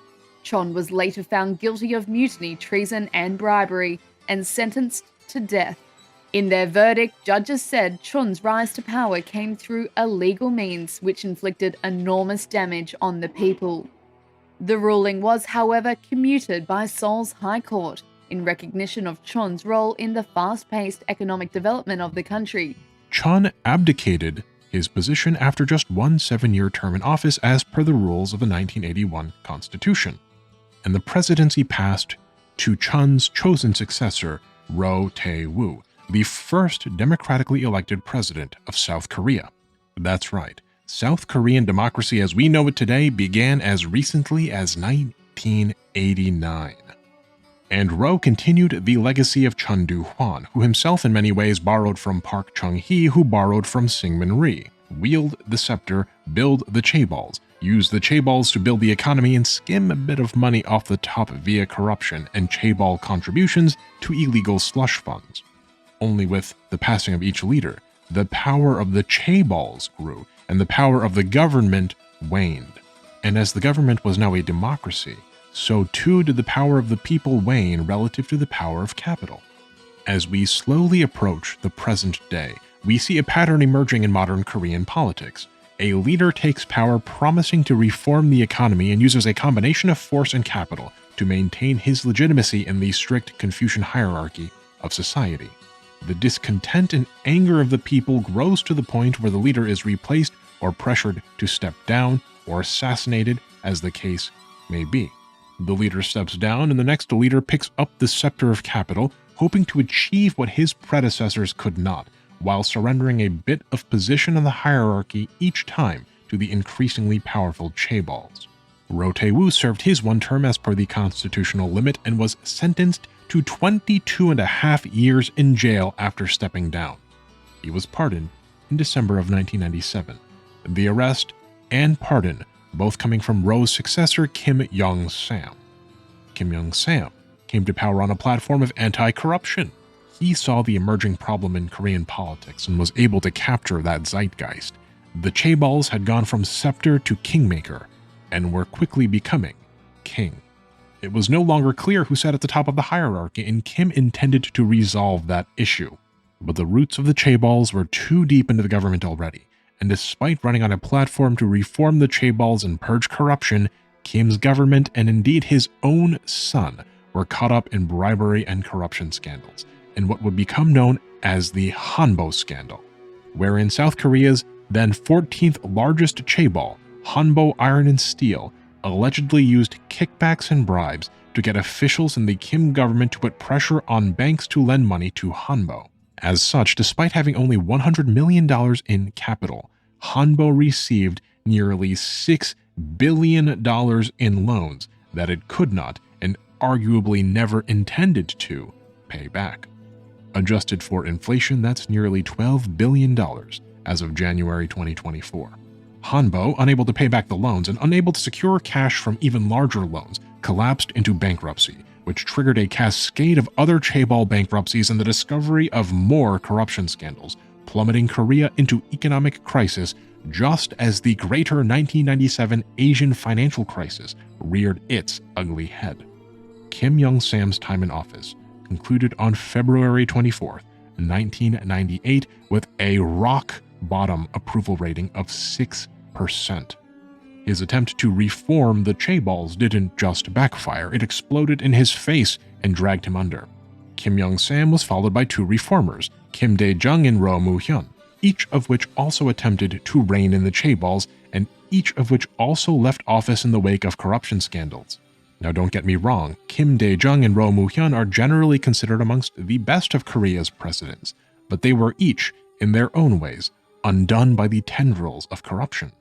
Chun was later found guilty of mutiny, treason, and bribery, and sentenced to death. In their verdict, judges said Chun's rise to power came through illegal means which inflicted enormous damage on the people. The ruling was, however, commuted by Seoul's High Court in recognition of Chun's role in the fast-paced economic development of the country. Chun abdicated his position after just one 7-year term in office as per the rules of the 1981 Constitution, and the presidency passed to Chun's chosen successor, Roh Tae-woo, the first democratically elected president of South Korea. That's right, South Korean democracy as we know it today began as recently as 1989. And Roh continued the legacy of Chun Do-hwan, who himself in many ways borrowed from Park Chung-hee, who borrowed from Syngman Rhee. Wield the scepter, build the chaebols, use the chaebols to build the economy and skim a bit of money off the top via corruption and chaebol contributions to illegal slush funds. Only with the passing of each leader, the power of the chaebols grew and the power of the government waned. And as the government was now a democracy, so too did the power of the people wane relative to the power of capital. As we slowly approach the present day, we see a pattern emerging in modern Korean politics. A leader takes power promising to reform the economy and uses a combination of force and capital to maintain his legitimacy in the strict Confucian hierarchy of society. The discontent and anger of the people grows to the point where the leader is replaced or pressured to step down or assassinated, as the case may be. The leader steps down and the next leader picks up the scepter of capital, hoping to achieve what his predecessors could not, while surrendering a bit of position in the hierarchy each time to the increasingly powerful chaebols. Roh Tae-woo served his one term as per the constitutional limit and was sentenced to 22.5 years in jail after stepping down. He was pardoned in December of 1997. The arrest and pardon both coming from Roh's successor Kim Young-sam. Kim Young-sam came to power on a platform of anti-corruption. He saw the emerging problem in Korean politics and was able to capture that zeitgeist. The chaebols had gone from scepter to kingmaker and were quickly becoming king. It was no longer clear who sat at the top of the hierarchy, and Kim intended to resolve that issue. But the roots of the chaebols were too deep into the government already, and despite running on a platform to reform the chaebols and purge corruption, Kim's government and indeed his own son were caught up in bribery and corruption scandals, in what would become known as the Hanbo scandal, wherein South Korea's then 14th largest chaebol, Hanbo Iron and Steel, allegedly used kickbacks and bribes to get officials in the Kim government to put pressure on banks to lend money to Hanbo. As such, despite having only $100 million in capital, Hanbo received nearly $6 billion in loans that it could not, and arguably never intended to, pay back. Adjusted for inflation, that's nearly $12 billion as of January 2024. Hanbo, unable to pay back the loans and unable to secure cash from even larger loans, collapsed into bankruptcy, which triggered a cascade of other chaebol bankruptcies and the discovery of more corruption scandals, plummeting Korea into economic crisis just as the greater 1997 Asian financial crisis reared its ugly head. Kim Young-sam's time in office concluded on February 24, 1998, with a rock-bottom approval rating of 6%. His attempt to reform the chaebols didn't just backfire, it exploded in his face and dragged him under. Kim Young-sam was followed by two reformers, Kim Dae-jung and Roh Moo-hyun, each of which also attempted to rein in the chaebols, and each of which also left office in the wake of corruption scandals. Now don't get me wrong, Kim Dae-jung and Roh Moo-hyun are generally considered amongst the best of Korea's presidents, but they were each, in their own ways, undone by the tendrils of corruption.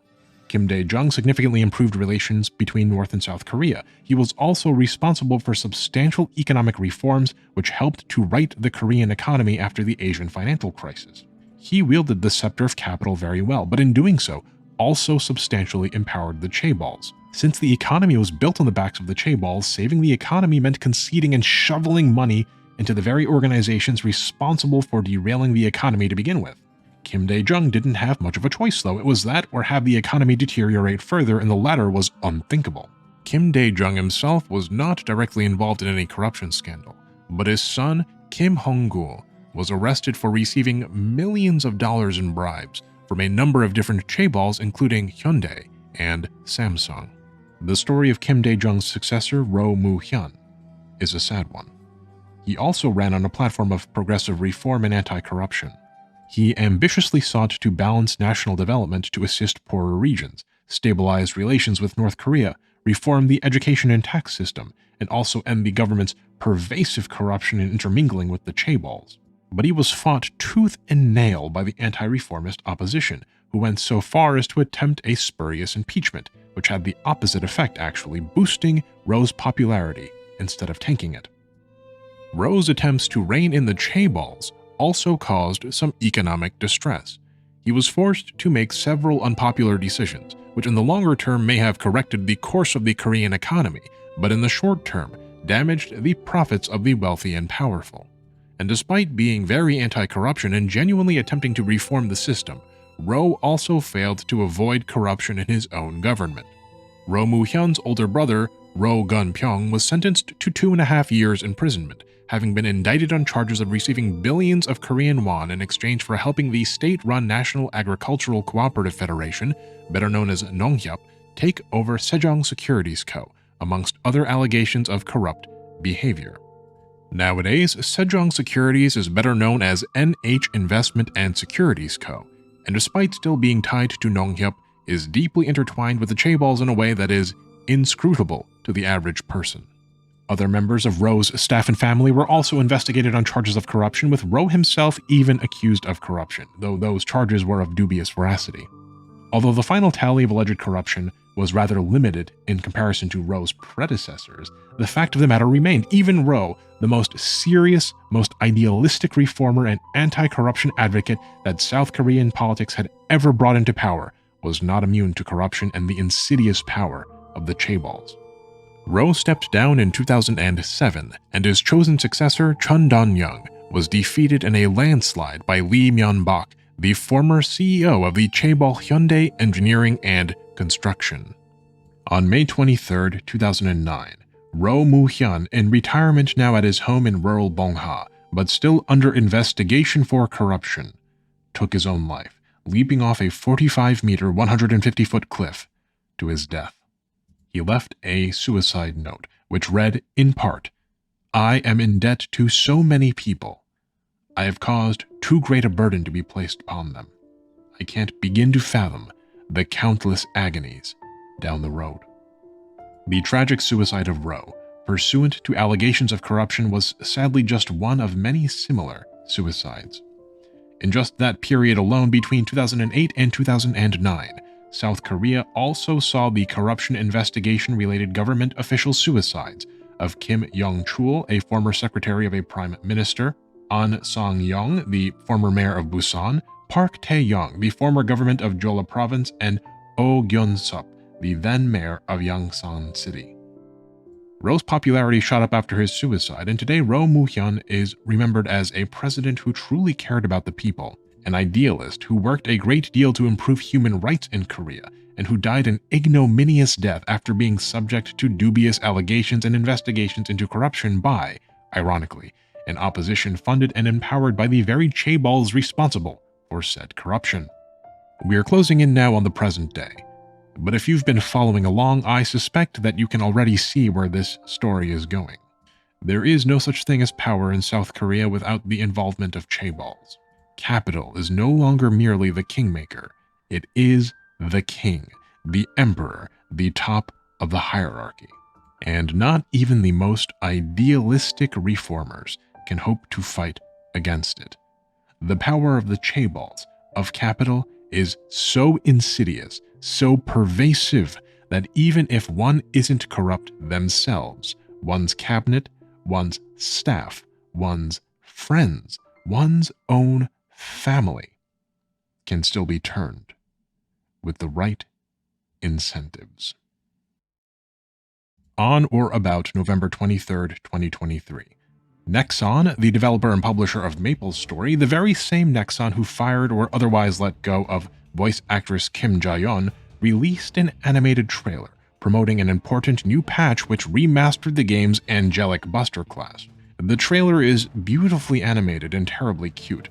Kim Dae-jung significantly improved relations between North and South Korea. He was also responsible for substantial economic reforms which helped to right the Korean economy after the Asian financial crisis. He wielded the scepter of capital very well, but in doing so, also substantially empowered the chaebols. Since the economy was built on the backs of the chaebols, saving the economy meant conceding and shoveling money into the very organizations responsible for derailing the economy to begin with. Kim Dae-jung didn't have much of a choice though. It was that or have the economy deteriorate further, and the latter was unthinkable. Kim Dae-jung himself was not directly involved in any corruption scandal, but his son, Kim Hong-gul, was arrested for receiving millions of dollars in bribes from a number of different chaebols including Hyundai and Samsung. The story of Kim Dae-jung's successor, Roh Moo-hyun, is a sad one. He also ran on a platform of progressive reform and anti-corruption. He ambitiously sought to balance national development to assist poorer regions, stabilize relations with North Korea, reform the education and tax system, and also end the government's pervasive corruption and intermingling with the chaebols. But he was fought tooth and nail by the anti-reformist opposition, who went so far as to attempt a spurious impeachment, which had the opposite effect actually, boosting Roh's popularity instead of tanking it. Roh's attempts to rein in the chaebols also caused some economic distress. He was forced to make several unpopular decisions, which in the longer term may have corrected the course of the Korean economy, but in the short term damaged the profits of the wealthy and powerful. And despite being very anti-corruption and genuinely attempting to reform the system, Roh also failed to avoid corruption in his own government. Roh Moo-hyun's older brother, Roh Gun-pyong, was sentenced to 2.5 years imprisonment, having been indicted on charges of receiving billions of Korean won in exchange for helping the state-run National Agricultural Cooperative Federation, better known as Nonghyup, take over Sejong Securities Co., amongst other allegations of corrupt behavior. Nowadays, Sejong Securities is better known as NH Investment and Securities Co., and despite still being tied to Nonghyup, is deeply intertwined with the chaebols in a way that is inscrutable to the average person. Other members of Roh's staff and family were also investigated on charges of corruption, with Roh himself even accused of corruption, though those charges were of dubious veracity. Although the final tally of alleged corruption was rather limited in comparison to Roh's predecessors, the fact of the matter remained, even Roh, the most serious, most idealistic reformer and anti-corruption advocate that South Korean politics had ever brought into power, was not immune to corruption and the insidious power of the chaebols. Roh stepped down in 2007, and his chosen successor, Chun Dong-young, was defeated in a landslide by Lee Myung-bak, the former CEO of the chaebol Hyundai Engineering and Construction. On May 23, 2009, Roh Moo-hyun, in retirement now at his home in rural Bongha, but still under investigation for corruption, took his own life, leaping off a 45-meter, 150-foot cliff to his death. He left a suicide note, which read, in part, "I am in debt to so many people. I have caused too great a burden to be placed upon them. I can't begin to fathom the countless agonies down the road." The tragic suicide of Rhee, pursuant to allegations of corruption, was sadly just one of many similar suicides. In just that period alone, between 2008 and 2009, South Korea also saw the corruption investigation-related government official suicides of Kim Yong-chul, a former secretary of a prime minister, An Sang-yong, the former mayor of Busan, Park Tae-young, the former government of Jeolla province, and Oh Gyun-sup, the then mayor of Yangsan City. Rhee's popularity shot up after his suicide, and today Rhee Moo-hyun is remembered as a president who truly cared about the people, an idealist who worked a great deal to improve human rights in Korea, and who died an ignominious death after being subject to dubious allegations and investigations into corruption by, ironically, an opposition funded and empowered by the very chaebols responsible for said corruption. We are closing in now on the present day, but if you've been following along, I suspect that you can already see where this story is going. There is no such thing as power in South Korea without the involvement of chaebols. Capital is no longer merely the kingmaker, it is the king, the emperor, the top of the hierarchy. And not even the most idealistic reformers can hope to fight against it. The power of the chaebols, of capital, is so insidious, so pervasive, that even if one isn't corrupt themselves, one's cabinet, one's staff, one's friends, one's own family can still be turned with the right incentives. On or about November 23, 2023, Nexon, the developer and publisher of MapleStory, the very same Nexon who fired or otherwise let go of voice actress Kim Ja-yeon, released an animated trailer promoting an important new patch which remastered the game's Angelic Buster class. The trailer is beautifully animated and terribly cute,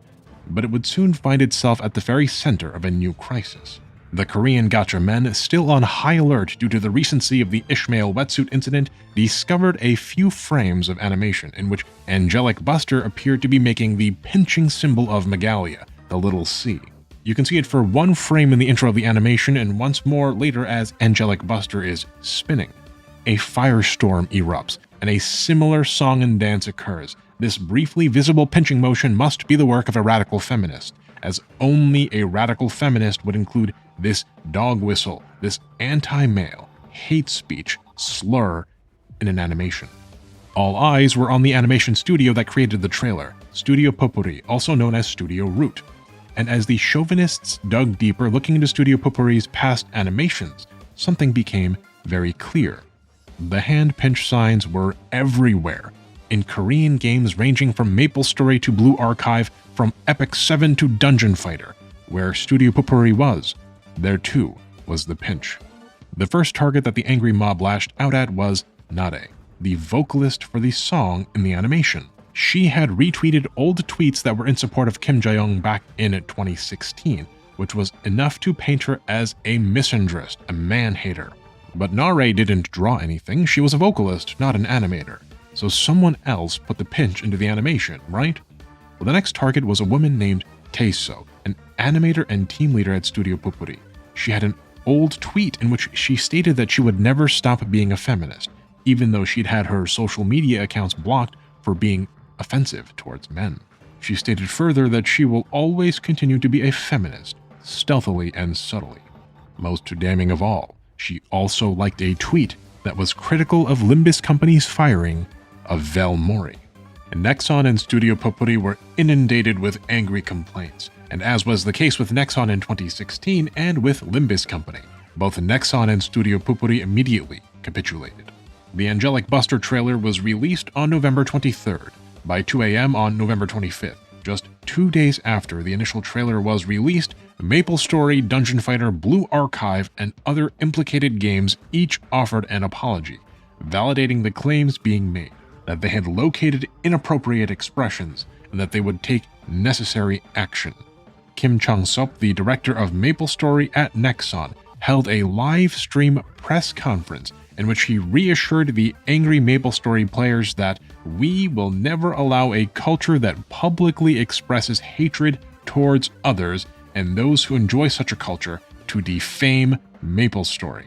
but it would soon find itself at the very center of a new crisis. The Korean Gacha men, still on high alert due to the recency of the Ishmael wetsuit incident, discovered a few frames of animation in which Angelic Buster appeared to be making the pinching symbol of Megalia, the little C. You can see it for one frame in the intro of the animation and once more later as Angelic Buster is spinning. A firestorm erupts, and a similar song and dance occurs. This briefly visible pinching motion must be the work of a radical feminist, as only a radical feminist would include this dog whistle, this anti-male, hate speech, slur in an animation. All eyes were on the animation studio that created the trailer, Studio Popuri, also known as Studio Root. And as the chauvinists dug deeper looking into Studio Popuri's past animations, something became very clear. The hand pinch signs were everywhere, in Korean games ranging from MapleStory to Blue Archive, from Epic 7 to Dungeon Fighter. Where Studio Popuri was, there too was the pinch. The first target that the angry mob lashed out at was Nade, the vocalist for the song in the animation. She had retweeted old tweets that were in support of Kim Ja-yeon back in 2016, which was enough to paint her as a misandrist, a man-hater. But Nare didn't draw anything, she was a vocalist, not an animator. So someone else put the pinch into the animation, right? Well, the next target was a woman named Taeso, an animator and team leader at Studio Popuri. She had an old tweet in which she stated that she would never stop being a feminist, even though she'd had her social media accounts blocked for being offensive towards men. She stated further that she will always continue to be a feminist, stealthily and subtly. Most damning of all, she also liked a tweet that was critical of Limbus Company's firing of Vel Mori. Nexon and Studio Popuri were inundated with angry complaints, and as was the case with Nexon in 2016 and with Limbus Company, both Nexon and Studio Popuri immediately capitulated. The Angelic Buster trailer was released on November 23rd, by 2 a.m. on November 25th. Just 2 days after the initial trailer was released, MapleStory, Dungeon Fighter, Blue Archive, and other implicated games each offered an apology, validating the claims being made, that they had located inappropriate expressions and that they would take necessary action. Kim Chang-sup, the director of MapleStory at Nexon, held a live stream press conference in which he reassured the angry MapleStory players that we will never allow a culture that publicly expresses hatred towards others and those who enjoy such a culture to defame MapleStory.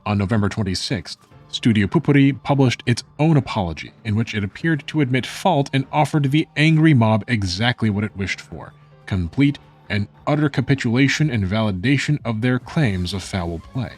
On November 26th, Studio Pupuri published its own apology, in which it appeared to admit fault and offered the angry mob exactly what it wished for: complete and utter capitulation and validation of their claims of foul play.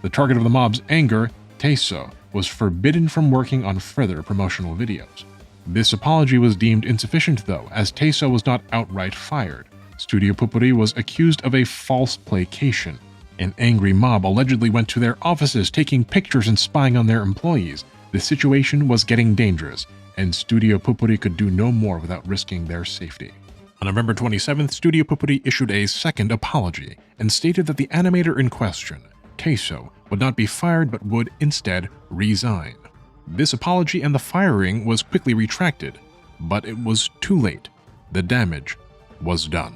The target of the mob's anger, Taeso, was forbidden from working on further promotional videos. This apology was deemed insufficient though, as Taeso was not outright fired. Studio Pupuri was accused of a false placation. An angry mob allegedly went to their offices, taking pictures and spying on their employees. The situation was getting dangerous, and Studio Pupuri could do no more without risking their safety. On November 27th, Studio Pupuri issued a second apology and stated that the animator in question, Taeso, would not be fired but would instead resign. This apology and the firing was quickly retracted, but it was too late. The damage was done.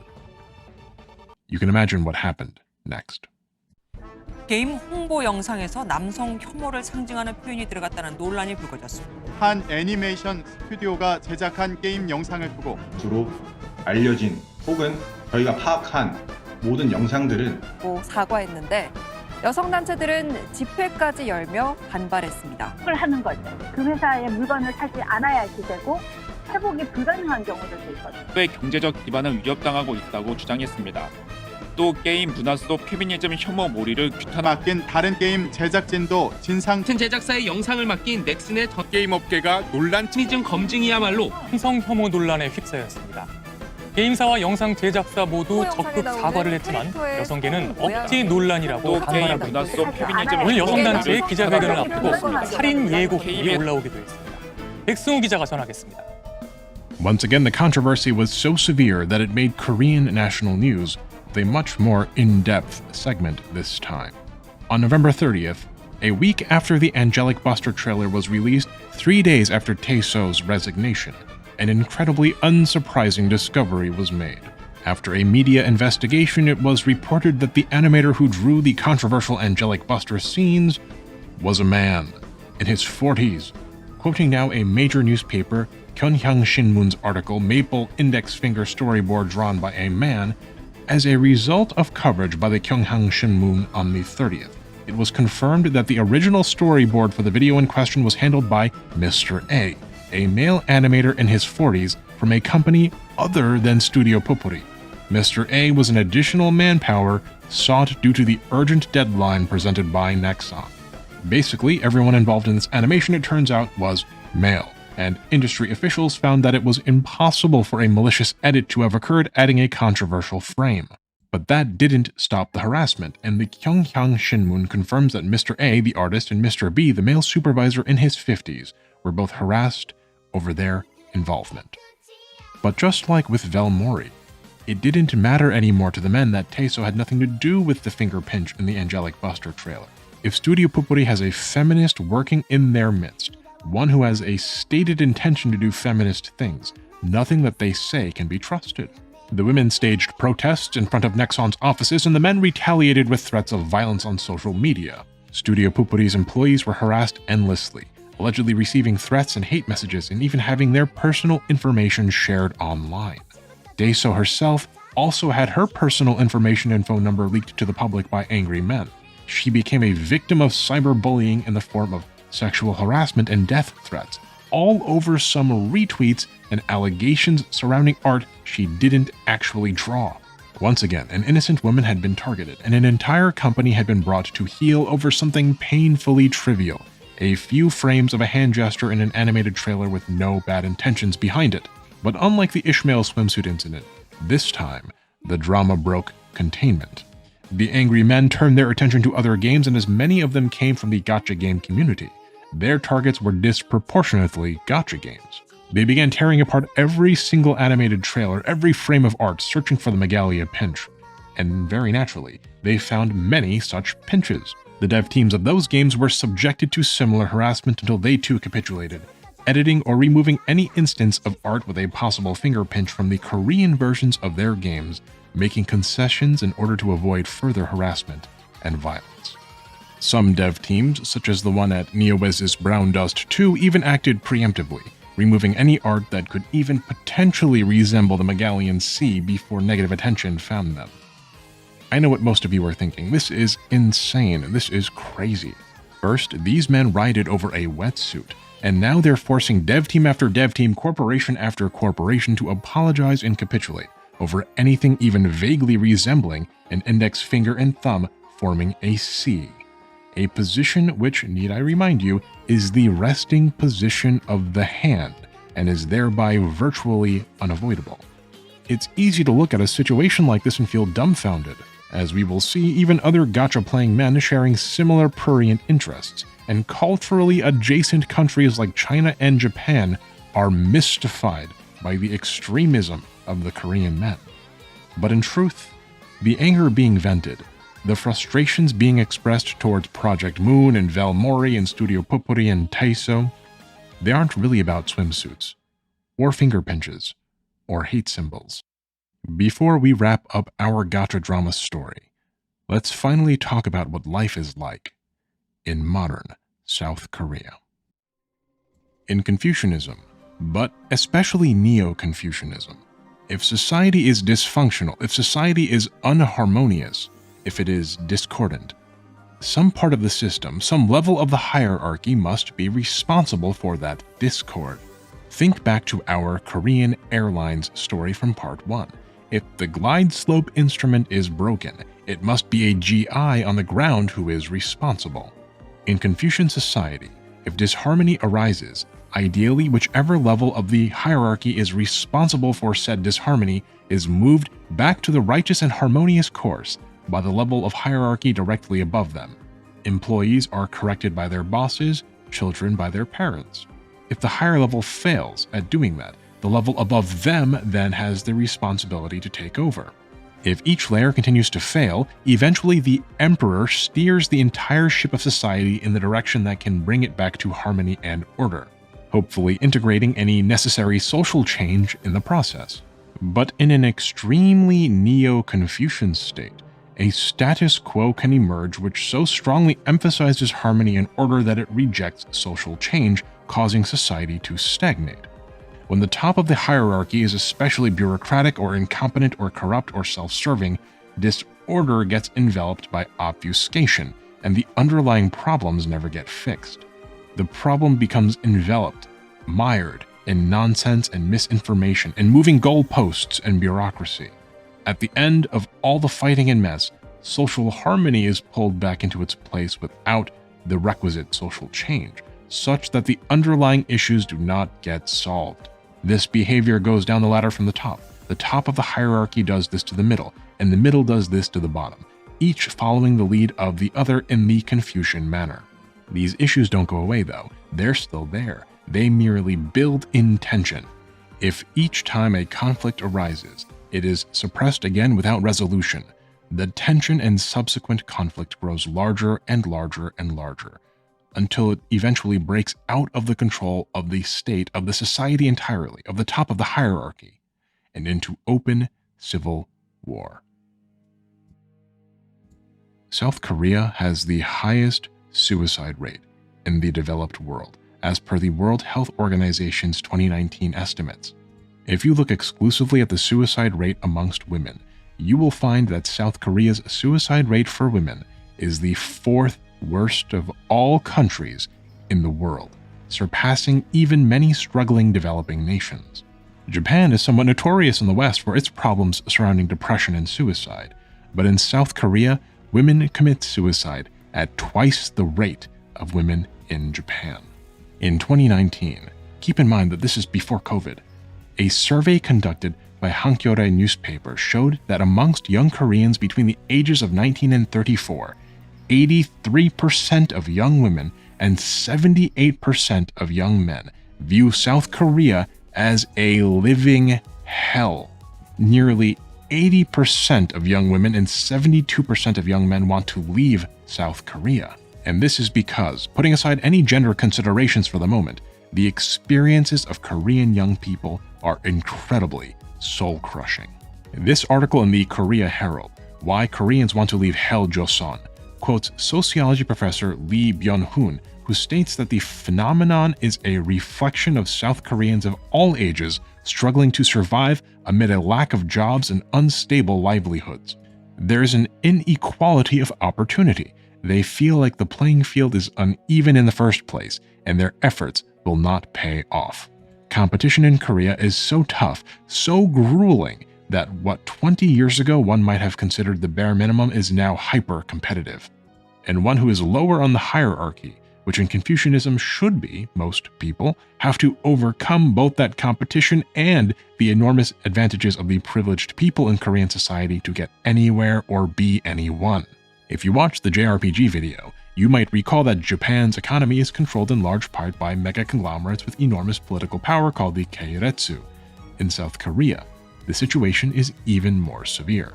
You can imagine what happened next. 게임 홍보 영상에서 남성 혐오를 상징하는 표현이 들어갔다는 논란이 불거졌습니다. 한 애니메이션 스튜디오가 제작한 게임 영상을 두고 주로 알려진 혹은 저희가 파악한 모든 영상들은 사과했는데 여성 단체들은 집회까지 열며 반발했습니다. 을 하는 거죠. 그 회사의 물건을 사지 않아야 할 시대고 회복이 불가능한 경우들도 있거든요. 의 경제적 기반을 위협당하고 있다고 주장했습니다. 또 게임 문화 속 페미니즘 혐오 몰이를 맡긴 다른 게임 제작진도 진상 같은 제작사의 영상을 맡긴 넥슨의 전 게임 업계가 논란 친이즘 검증이야말로 성성 혐오 논란에 휩싸였습니다. 게임사와 영상 제작사 모두 적극 사과를 했지만 여성계는 억지 논란이라고 반발하고 있습니다. 오늘 여성단체의 기자회견을 앞두고 살인 예고편이 올라오기도 했습니다. 백승우 기자가 전하겠습니다. Once again, the controversy was so severe that it made Korean national news with a much more in-depth segment this time. On November 30th, a week after the Angelic Buster trailer was released, 3 days after Taeso's resignation, an incredibly unsurprising discovery was made. After a media investigation, it was reported that the animator who drew the controversial Angelic Buster scenes was a man in his 40s. Quoting now a major newspaper, Gyeongyang Shinmun's article, Maple Index Finger Storyboard Drawn by a Man, as a result of coverage by the Gyeongyang Shinmun on the 30th, it was confirmed that the original storyboard for the video in question was handled by Mr. A male animator in his 40s from a company other than Studio Pupuri. Mr. A was an additional manpower sought due to the urgent deadline presented by Nexon. Basically, everyone involved in this animation, it turns out, was male, and industry officials found that it was impossible for a malicious edit to have occurred, adding a controversial frame. But that didn't stop the harassment, and the Gyeongyang Shinmun confirms that Mr. A, the artist, and Mr. B, the male supervisor in his 50s, were both harassed over their involvement. But just like with Velmori, it didn't matter anymore to the men that Taeso had nothing to do with the finger pinch in the Angelic Buster trailer. If Studio Pupuri has a feminist working in their midst, one who has a stated intention to do feminist things, nothing that they say can be trusted. The women staged protests in front of Nexon's offices, and the men retaliated with threats of violence on social media. Studio Pupuri's employees were harassed endlessly, allegedly receiving threats and hate messages and even having their personal information shared online. Taeso herself also had her personal information and phone number leaked to the public by angry men. She became a victim of cyberbullying in the form of sexual harassment and death threats, all over some retweets and allegations surrounding art she didn't actually draw. Once again, an innocent woman had been targeted, and an entire company had been brought to heel over something painfully trivial, a few frames of a hand gesture in an animated trailer with no bad intentions behind it. But unlike the Ishmael swimsuit incident, this time, the drama broke containment. The angry men turned their attention to other games, and as many of them came from the gacha game community, their targets were disproportionately gacha games. They began tearing apart every single animated trailer, every frame of art, searching for the Megalia pinch. And very naturally, they found many such pinches. The dev teams of those games were subjected to similar harassment until they too capitulated, editing or removing any instance of art with a possible finger pinch from the Korean versions of their games, making concessions in order to avoid further harassment and violence. Some dev teams, such as the one at Neowiz's Brown Dust 2, even acted preemptively, removing any art that could even potentially resemble the Megalian Sea before negative attention found them. I know what most of you are thinking. This is insane. This is crazy. First, these men rioted over a wetsuit, and now they're forcing dev team after dev team, corporation after corporation to apologize and capitulate over anything even vaguely resembling an index finger and thumb forming a C. A position which, need I remind you, is the resting position of the hand and is thereby virtually unavoidable. It's easy to look at a situation like this and feel dumbfounded, as we will see even other gacha-playing men sharing similar prurient interests, and culturally adjacent countries like China and Japan are mystified by the extremism of the Korean men. But in truth, the anger being vented, the frustrations being expressed towards Project Moon and Velmori and Studio Popuri and Taiso, they aren't really about swimsuits, or finger pinches, or hate symbols. Before we wrap up our gacha drama story, let's finally talk about what life is like in modern South Korea. In Confucianism, but especially Neo-Confucianism, if society is dysfunctional, if society is unharmonious, if it is discordant, some part of the system, some level of the hierarchy must be responsible for that discord. Think back to our Korean Airlines story from part 1. If the glide slope instrument is broken, it must be a GI on the ground who is responsible. In Confucian society, if disharmony arises, ideally whichever level of the hierarchy is responsible for said disharmony is moved back to the righteous and harmonious course by the level of hierarchy directly above them. Employees are corrected by their bosses, children by their parents. If the higher level fails at doing that, the level above them then has the responsibility to take over. If each layer continues to fail, eventually the emperor steers the entire ship of society in the direction that can bring it back to harmony and order, hopefully integrating any necessary social change in the process. But in an extremely Neo-Confucian state, a status quo can emerge which so strongly emphasizes harmony and order that it rejects social change, causing society to stagnate. When the top of the hierarchy is especially bureaucratic or incompetent or corrupt or self-serving, disorder gets enveloped by obfuscation, and the underlying problems never get fixed. The problem becomes enveloped, mired in nonsense and misinformation and moving goalposts and bureaucracy. At the end of all the fighting and mess, social harmony is pulled back into its place without the requisite social change, such that the underlying issues do not get solved. This behavior goes down the ladder from the top. The top of the hierarchy does this to the middle, and the middle does this to the bottom, each following the lead of the other in the Confucian manner. These issues don't go away though, they're still there. They merely build in tension. If each time a conflict arises, it is suppressed again without resolution, the tension and subsequent conflict grows larger and larger and larger, until it eventually breaks out of the control of the state, of the society entirely, of the top of the hierarchy, and into open civil war. South Korea has the highest suicide rate in the developed world, as per the World Health Organization's 2019 estimates. If you look exclusively at the suicide rate amongst women, you will find that South Korea's suicide rate for women is the 4th worst of all countries in the world, surpassing even many struggling developing nations. Japan is somewhat notorious in the West for its problems surrounding depression and suicide, but in South Korea, women commit suicide at twice the rate of women in Japan. In 2019, keep in mind that this is before COVID, a survey conducted by Hankyoreh newspaper showed that amongst young Koreans between the ages of 19 and 34, 83% of young women and 78% of young men view South Korea as a living hell. Nearly 80% of young women and 72% of young men want to leave South Korea. And this is because, putting aside any gender considerations for the moment, the experiences of Korean young people are incredibly soul-crushing. This article in the Korea Herald, Why Koreans Want to Leave Hell Joseon, quotes sociology professor Rhee Built, who states that the phenomenon is a reflection of South Koreans of all ages struggling to survive amid a lack of jobs and unstable livelihoods. There is an inequality of opportunity, they feel like the playing field is uneven in the first place, and their efforts will not pay off. Competition in Korea is so tough, so grueling, that what 20 years ago one might have considered the bare minimum is now hyper-competitive. And one who is lower on the hierarchy, which in Confucianism should be, most people, have to overcome both that competition and the enormous advantages of the privileged people in Korean society to get anywhere or be anyone. If you watched the JRPG video, you might recall that Japan's economy is controlled in large part by mega conglomerates with enormous political power called the keiretsu. In South Korea, the situation is even more severe.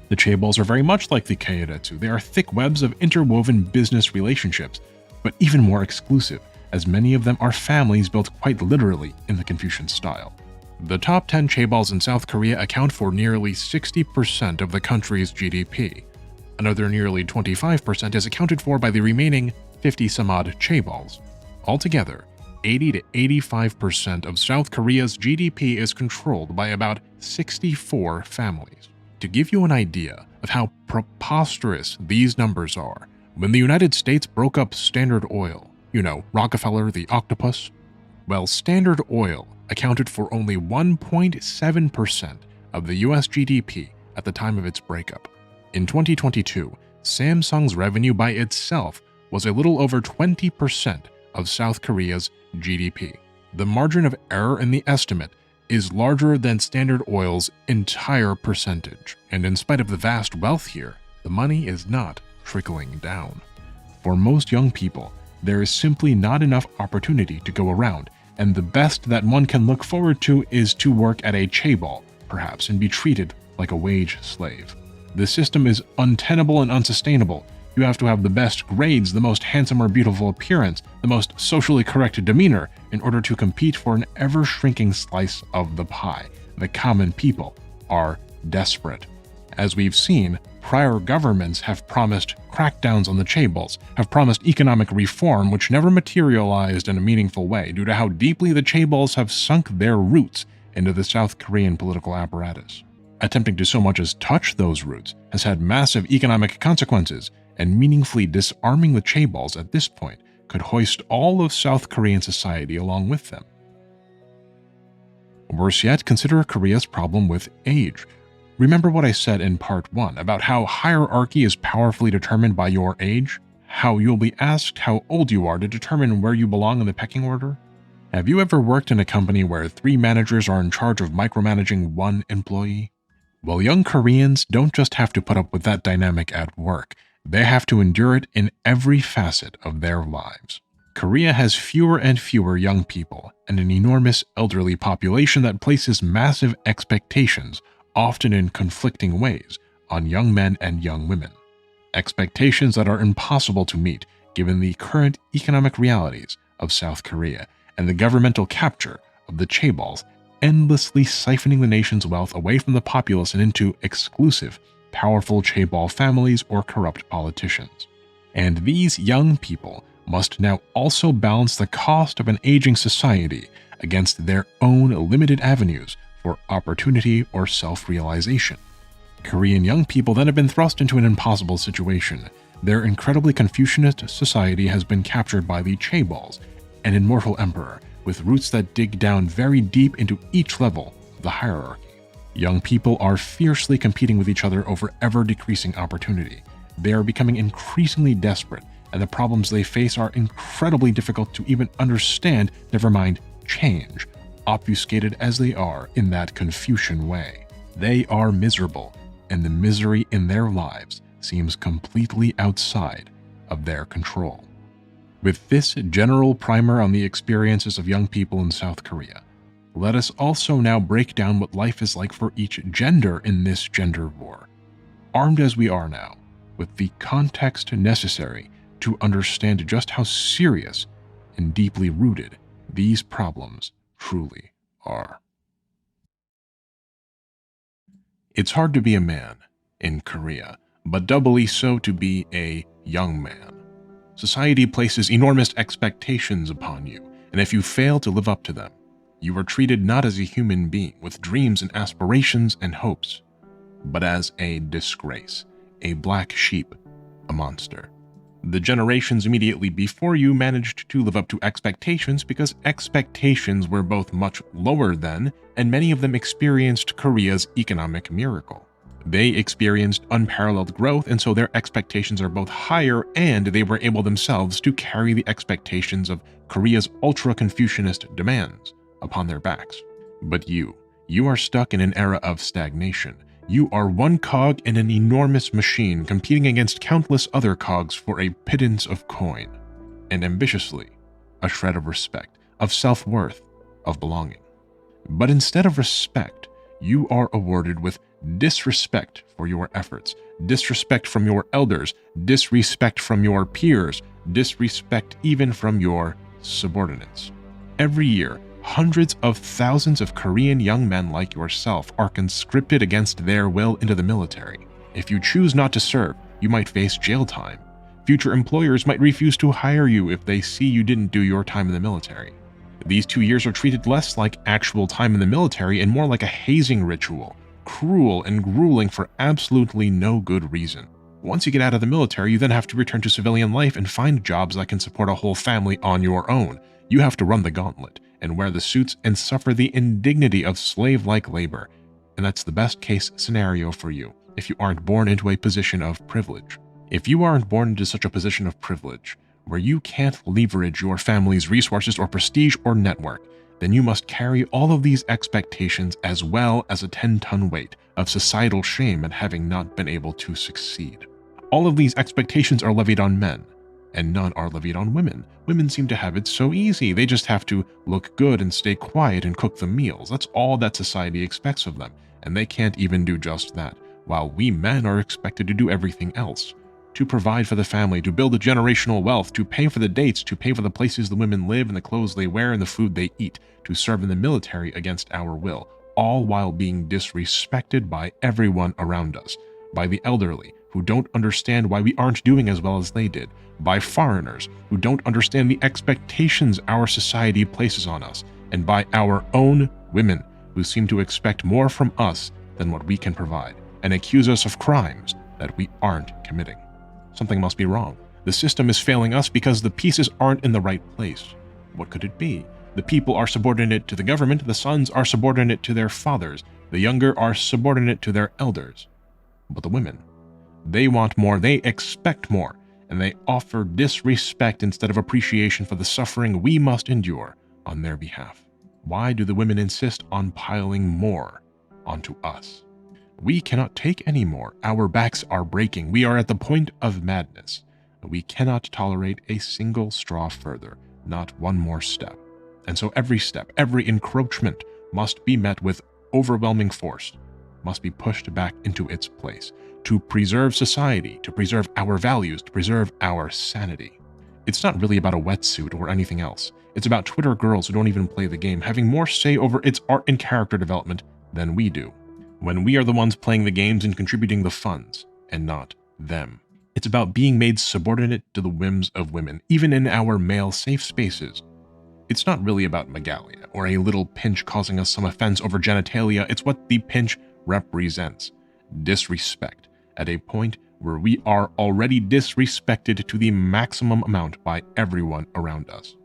The chaebols are very much like the keiretsu. They are thick webs of interwoven business relationships, but even more exclusive, as many of them are families built quite literally in the Confucian style. The top 10 chaebols in South Korea account for nearly 60% of the country's GDP. Another nearly 25% is accounted for by the remaining 50-some-odd chaebols. Altogether, 80 to 85% of South Korea's GDP is controlled by about 64 families. To give you an idea of how preposterous these numbers are, when the United States broke up Standard Oil, you know, Rockefeller the octopus, well, Standard Oil accounted for only 1.7% of the US GDP at the time of its breakup. In 2022, Samsung's revenue by itself was a little over 20% of South Korea's GDP. The margin of error in the estimate is larger than Standard Oil's entire percentage, and in spite of the vast wealth here, the money is not trickling down. For most young people, there is simply not enough opportunity to go around, and the best that one can look forward to is to work at a chaebol, perhaps, and be treated like a wage slave. The system is untenable and unsustainable. You have to have the best grades, the most handsome or beautiful appearance, the most socially correct demeanor in order to compete for an ever-shrinking slice of the pie. The common people are desperate. As we've seen, prior governments have promised crackdowns on the chaebols, have promised economic reform which never materialized in a meaningful way due to how deeply the chaebols have sunk their roots into the South Korean political apparatus. Attempting to so much as touch those roots has had massive economic consequences, and meaningfully disarming the chaebols at this point could hoist all of South Korean society along with them. Worse yet, consider Korea's problem with age. Remember what I said in part 1 about how hierarchy is powerfully determined by your age? How you'll be asked how old you are to determine where you belong in the pecking order? Have you ever worked in a company where 3 managers are in charge of micromanaging 1 employee? Well, young Koreans don't just have to put up with that dynamic at work. They have to endure it in every facet of their lives. Korea has fewer and fewer young people and an enormous elderly population that places massive expectations, often in conflicting ways, on young men and young women. Expectations that are impossible to meet given the current economic realities of South Korea and the governmental capture of the chaebols, endlessly siphoning the nation's wealth away from the populace and into exclusive, powerful chaebol families or corrupt politicians. And these young people must now also balance the cost of an aging society against their own limited avenues for opportunity or self-realization. Korean young people then have been thrust into an impossible situation. Their incredibly Confucianist society has been captured by the chaebols, an immortal emperor with roots that dig down very deep into each level of the hierarchy. Young people are fiercely competing with each other over ever-decreasing opportunity. They are becoming increasingly desperate, and the problems they face are incredibly difficult to even understand, never mind change, obfuscated as they are in that Confucian way. They are miserable, and the misery in their lives seems completely outside of their control. With this general primer on the experiences of young people in South Korea, let us also now break down what life is like for each gender in this gender war, armed as we are now with the context necessary to understand just how serious and deeply rooted these problems truly are. It's hard to be a man in Korea, but doubly so to be a young man. Society places enormous expectations upon you, and if you fail to live up to them, you are treated not as a human being with dreams and aspirations and hopes, but as a disgrace, a black sheep, a monster. The generations immediately before you managed to live up to expectations because expectations were both much lower then, and many of them experienced Korea's economic miracle. They experienced unparalleled growth, and so their expectations are both higher, and they were able themselves to carry the expectations of Korea's ultra-Confucianist demands upon their backs. But you are stuck in an era of stagnation. You are one cog in an enormous machine competing against countless other cogs for a pittance of coin, and ambitiously, a shred of respect, of self-worth, of belonging. But instead of respect, you are awarded with disrespect for your efforts, disrespect from your elders, disrespect from your peers, disrespect even from your subordinates. Every year, hundreds of thousands of Korean young men like yourself are conscripted against their will into the military. If you choose not to serve, you might face jail time. Future employers might refuse to hire you if they see you didn't do your time in the military. These 2 years are treated less like actual time in the military and more like a hazing ritual, cruel and grueling for absolutely no good reason. Once you get out of the military, you then have to return to civilian life and find jobs that can support a whole family on your own. You have to run the gauntlet and wear the suits and suffer the indignity of slave-like labor. And that's the best case scenario for you if you aren't born into a position of privilege. If you aren't born into such a position of privilege, where you can't leverage your family's resources or prestige or network, then you must carry all of these expectations as well as a 10-ton weight of societal shame at having not been able to succeed. All of these expectations are levied on men, and none are levied on women. Women seem to have it so easy. They just have to look good and stay quiet and cook the meals. That's all that society expects of them, and they can't even do just that, while we men are expected to do everything else. To provide for the family, to build a generational wealth, to pay for the dates, to pay for the places the women live and the clothes they wear and the food they eat, to serve in the military against our will, all while being disrespected by everyone around us, by the elderly, who don't understand why we aren't doing as well as they did, by foreigners who don't understand the expectations our society places on us, and by our own women who seem to expect more from us than what we can provide, and accuse us of crimes that we aren't committing. Something must be wrong. The system is failing us because the pieces aren't in the right place. What could it be? The people are subordinate to the government, the sons are subordinate to their fathers, the younger are subordinate to their elders. But the women, they want more, they expect more, and they offer disrespect instead of appreciation for the suffering we must endure on their behalf. Why do the women insist on piling more onto us? We cannot take any more. Our backs are breaking. We are at the point of madness. We cannot tolerate a single straw further, not one more step. And so every step, every encroachment must be met with overwhelming force, must be pushed back into its place, to preserve society, to preserve our values, to preserve our sanity. It's not really about a wetsuit or anything else. It's about Twitter girls who don't even play the game having more say over its art and character development than we do, when we are the ones playing the games and contributing the funds, and not them. It's about being made subordinate to the whims of women, even in our male safe spaces. It's not really about Megalia, or a little pinch causing us some offense over genitalia. It's what the pinch represents. Disrespect, at a point where we are already disrespected to the maximum amount by everyone around us.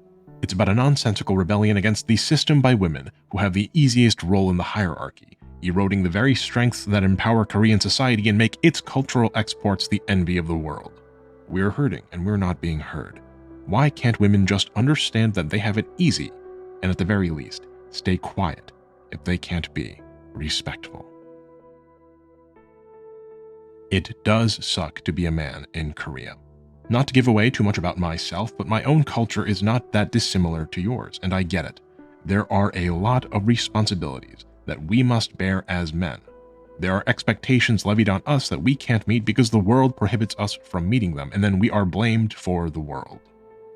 It's about a nonsensical rebellion against the system by women who have the easiest role in the hierarchy, eroding the very strengths that empower Korean society and make its cultural exports the envy of the world. We're hurting and we're not being heard. Why can't women just understand that they have it easy, and at the very least, stay quiet if they can't be respectful? It does suck to be a man in Korea. Not to give away too much about myself, but my own culture is not that dissimilar to yours, and I get it. There are a lot of responsibilities that we must bear as men. There are expectations levied on us that we can't meet because the world prohibits us from meeting them, and then we are blamed for the world.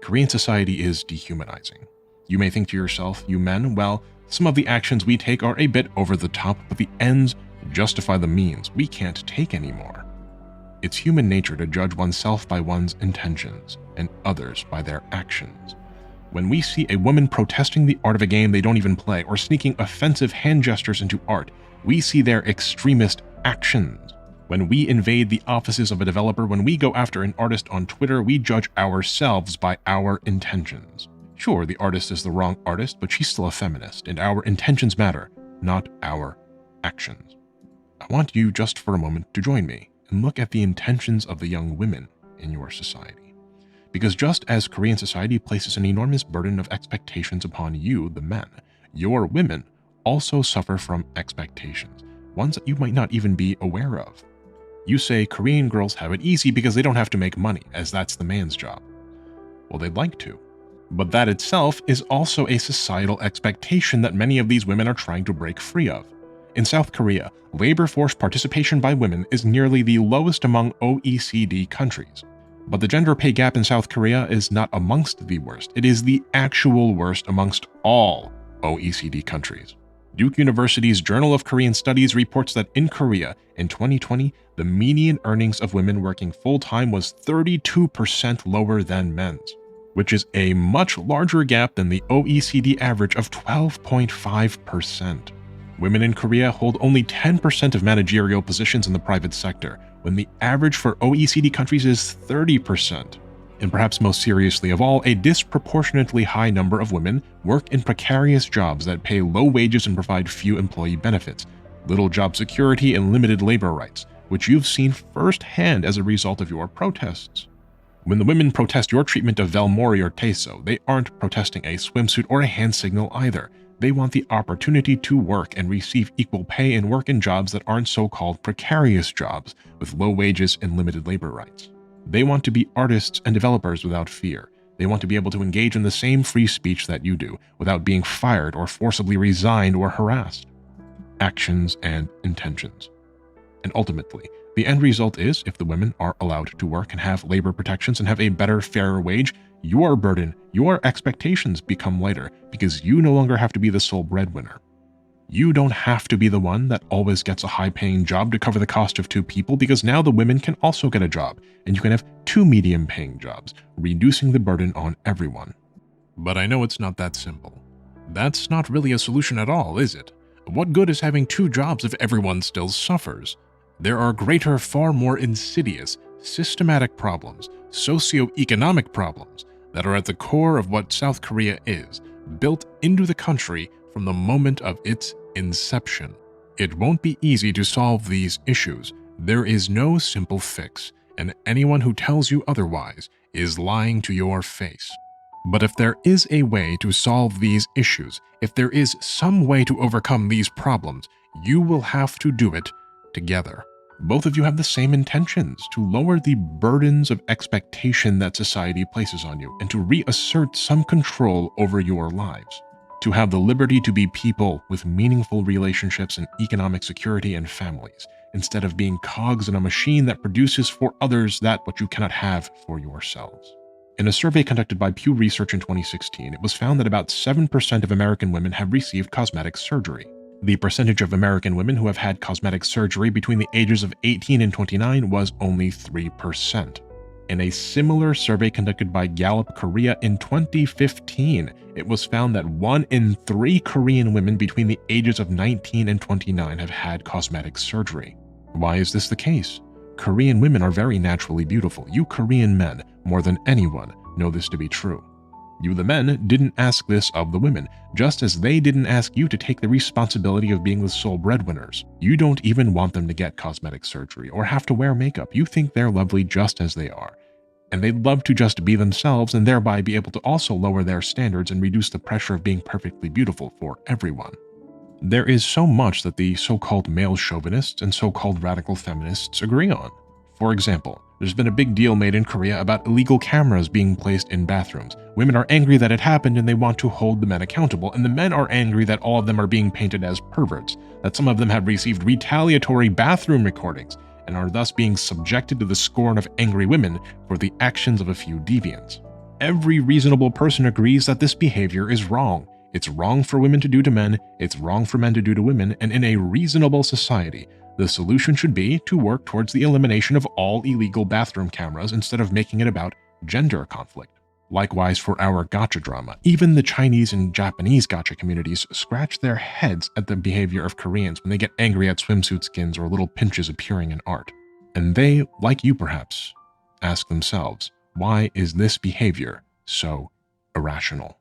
Korean society is dehumanizing. You may think to yourself, you men, well, some of the actions we take are a bit over the top, but the ends justify the means. We can't take anymore. It's human nature to judge oneself by one's intentions and others by their actions. When we see a woman protesting the art of a game they don't even play or sneaking offensive hand gestures into art, we see their extremist actions. When we invade the offices of a developer, when we go after an artist on Twitter, we judge ourselves by our intentions. Sure, the artist is the wrong artist, but she's still a feminist, and our intentions matter, not our actions. I want you just for a moment to join me and look at the intentions of the young women in your society. Because just as Korean society places an enormous burden of expectations upon you, the men, your women also suffer from expectations, ones that you might not even be aware of. You say Korean girls have it easy because they don't have to make money, as that's the man's job. Well, they'd like to. But that itself is also a societal expectation that many of these women are trying to break free of. In South Korea, labor force participation by women is nearly the lowest among OECD countries. But the gender pay gap in South Korea is not amongst the worst. It is the actual worst amongst all OECD countries. Duke University's Journal of Korean Studies reports that in Korea, in 2020, the median earnings of women working full-time was 32% lower than men's, which is a much larger gap than the OECD average of 12.5%. Women in Korea hold only 10% of managerial positions in the private sector, when the average for OECD countries is 30%. And perhaps most seriously of all, a disproportionately high number of women work in precarious jobs that pay low wages and provide few employee benefits, little job security, and limited labor rights, which you've seen firsthand as a result of your protests. When the women protest your treatment of Velmori or Teso, they aren't protesting a swimsuit or a hand signal either. They want the opportunity to work and receive equal pay and work in jobs that aren't so-called precarious jobs with low wages and limited labor rights. They want to be artists and developers without fear. They want to be able to engage in the same free speech that you do without being fired or forcibly resigned or harassed. Actions and intentions. And ultimately, the end result is, if the women are allowed to work and have labor protections and have a better, fairer wage, your burden, your expectations become lighter because you no longer have to be the sole breadwinner. You don't have to be the one that always gets a high-paying job to cover the cost of two people, because now the women can also get a job, and you can have two medium-paying jobs, reducing the burden on everyone. But I know it's not that simple. That's not really a solution at all, is it? What good is having two jobs if everyone still suffers? There are greater, far more insidious, systematic problems, socio-economic problems, that are at the core of what South Korea is, built into the country from the moment of its inception. It won't be easy to solve these issues. There is no simple fix, and anyone who tells you otherwise is lying to your face. But if there is a way to solve these issues, if there is some way to overcome these problems, you will have to do it together. Both of you have the same intentions: to lower the burdens of expectation that society places on you and to reassert some control over your lives. To have the liberty to be people with meaningful relationships and economic security and families, instead of being cogs in a machine that produces for others that what you cannot have for yourselves. In a survey conducted by Pew Research in 2016, it was found that about 7% of American women have received cosmetic surgery. The percentage of American women who have had cosmetic surgery between the ages of 18 and 29 was only 3%. In a similar survey conducted by Gallup Korea in 2015, it was found that 1 in 3 Korean women between the ages of 19 and 29 have had cosmetic surgery. Why is this the case? Korean women are very naturally beautiful. You Korean men, more than anyone, know this to be true. You, the men, didn't ask this of the women, just as they didn't ask you to take the responsibility of being the sole breadwinners. You don't even want them to get cosmetic surgery or have to wear makeup. You think they're lovely just as they are. And they'd love to just be themselves and thereby be able to also lower their standards and reduce the pressure of being perfectly beautiful for everyone. There is so much that the so-called male chauvinists and so-called radical feminists agree on. For example, there's been a big deal made in Korea about illegal cameras being placed in bathrooms. Women are angry that it happened and they want to hold the men accountable, and the men are angry that all of them are being painted as perverts, that some of them have received retaliatory bathroom recordings, and are thus being subjected to the scorn of angry women for the actions of a few deviants. Every reasonable person agrees that this behavior is wrong. It's wrong for women to do to men, it's wrong for men to do to women, and in a reasonable society, the solution should be to work towards the elimination of all illegal bathroom cameras instead of making it about gender conflict. Likewise for our gacha drama, even the Chinese and Japanese gacha communities scratch their heads at the behavior of Koreans when they get angry at swimsuit skins or little pinches appearing in art. And they, like you perhaps, ask themselves, why is this behavior so irrational?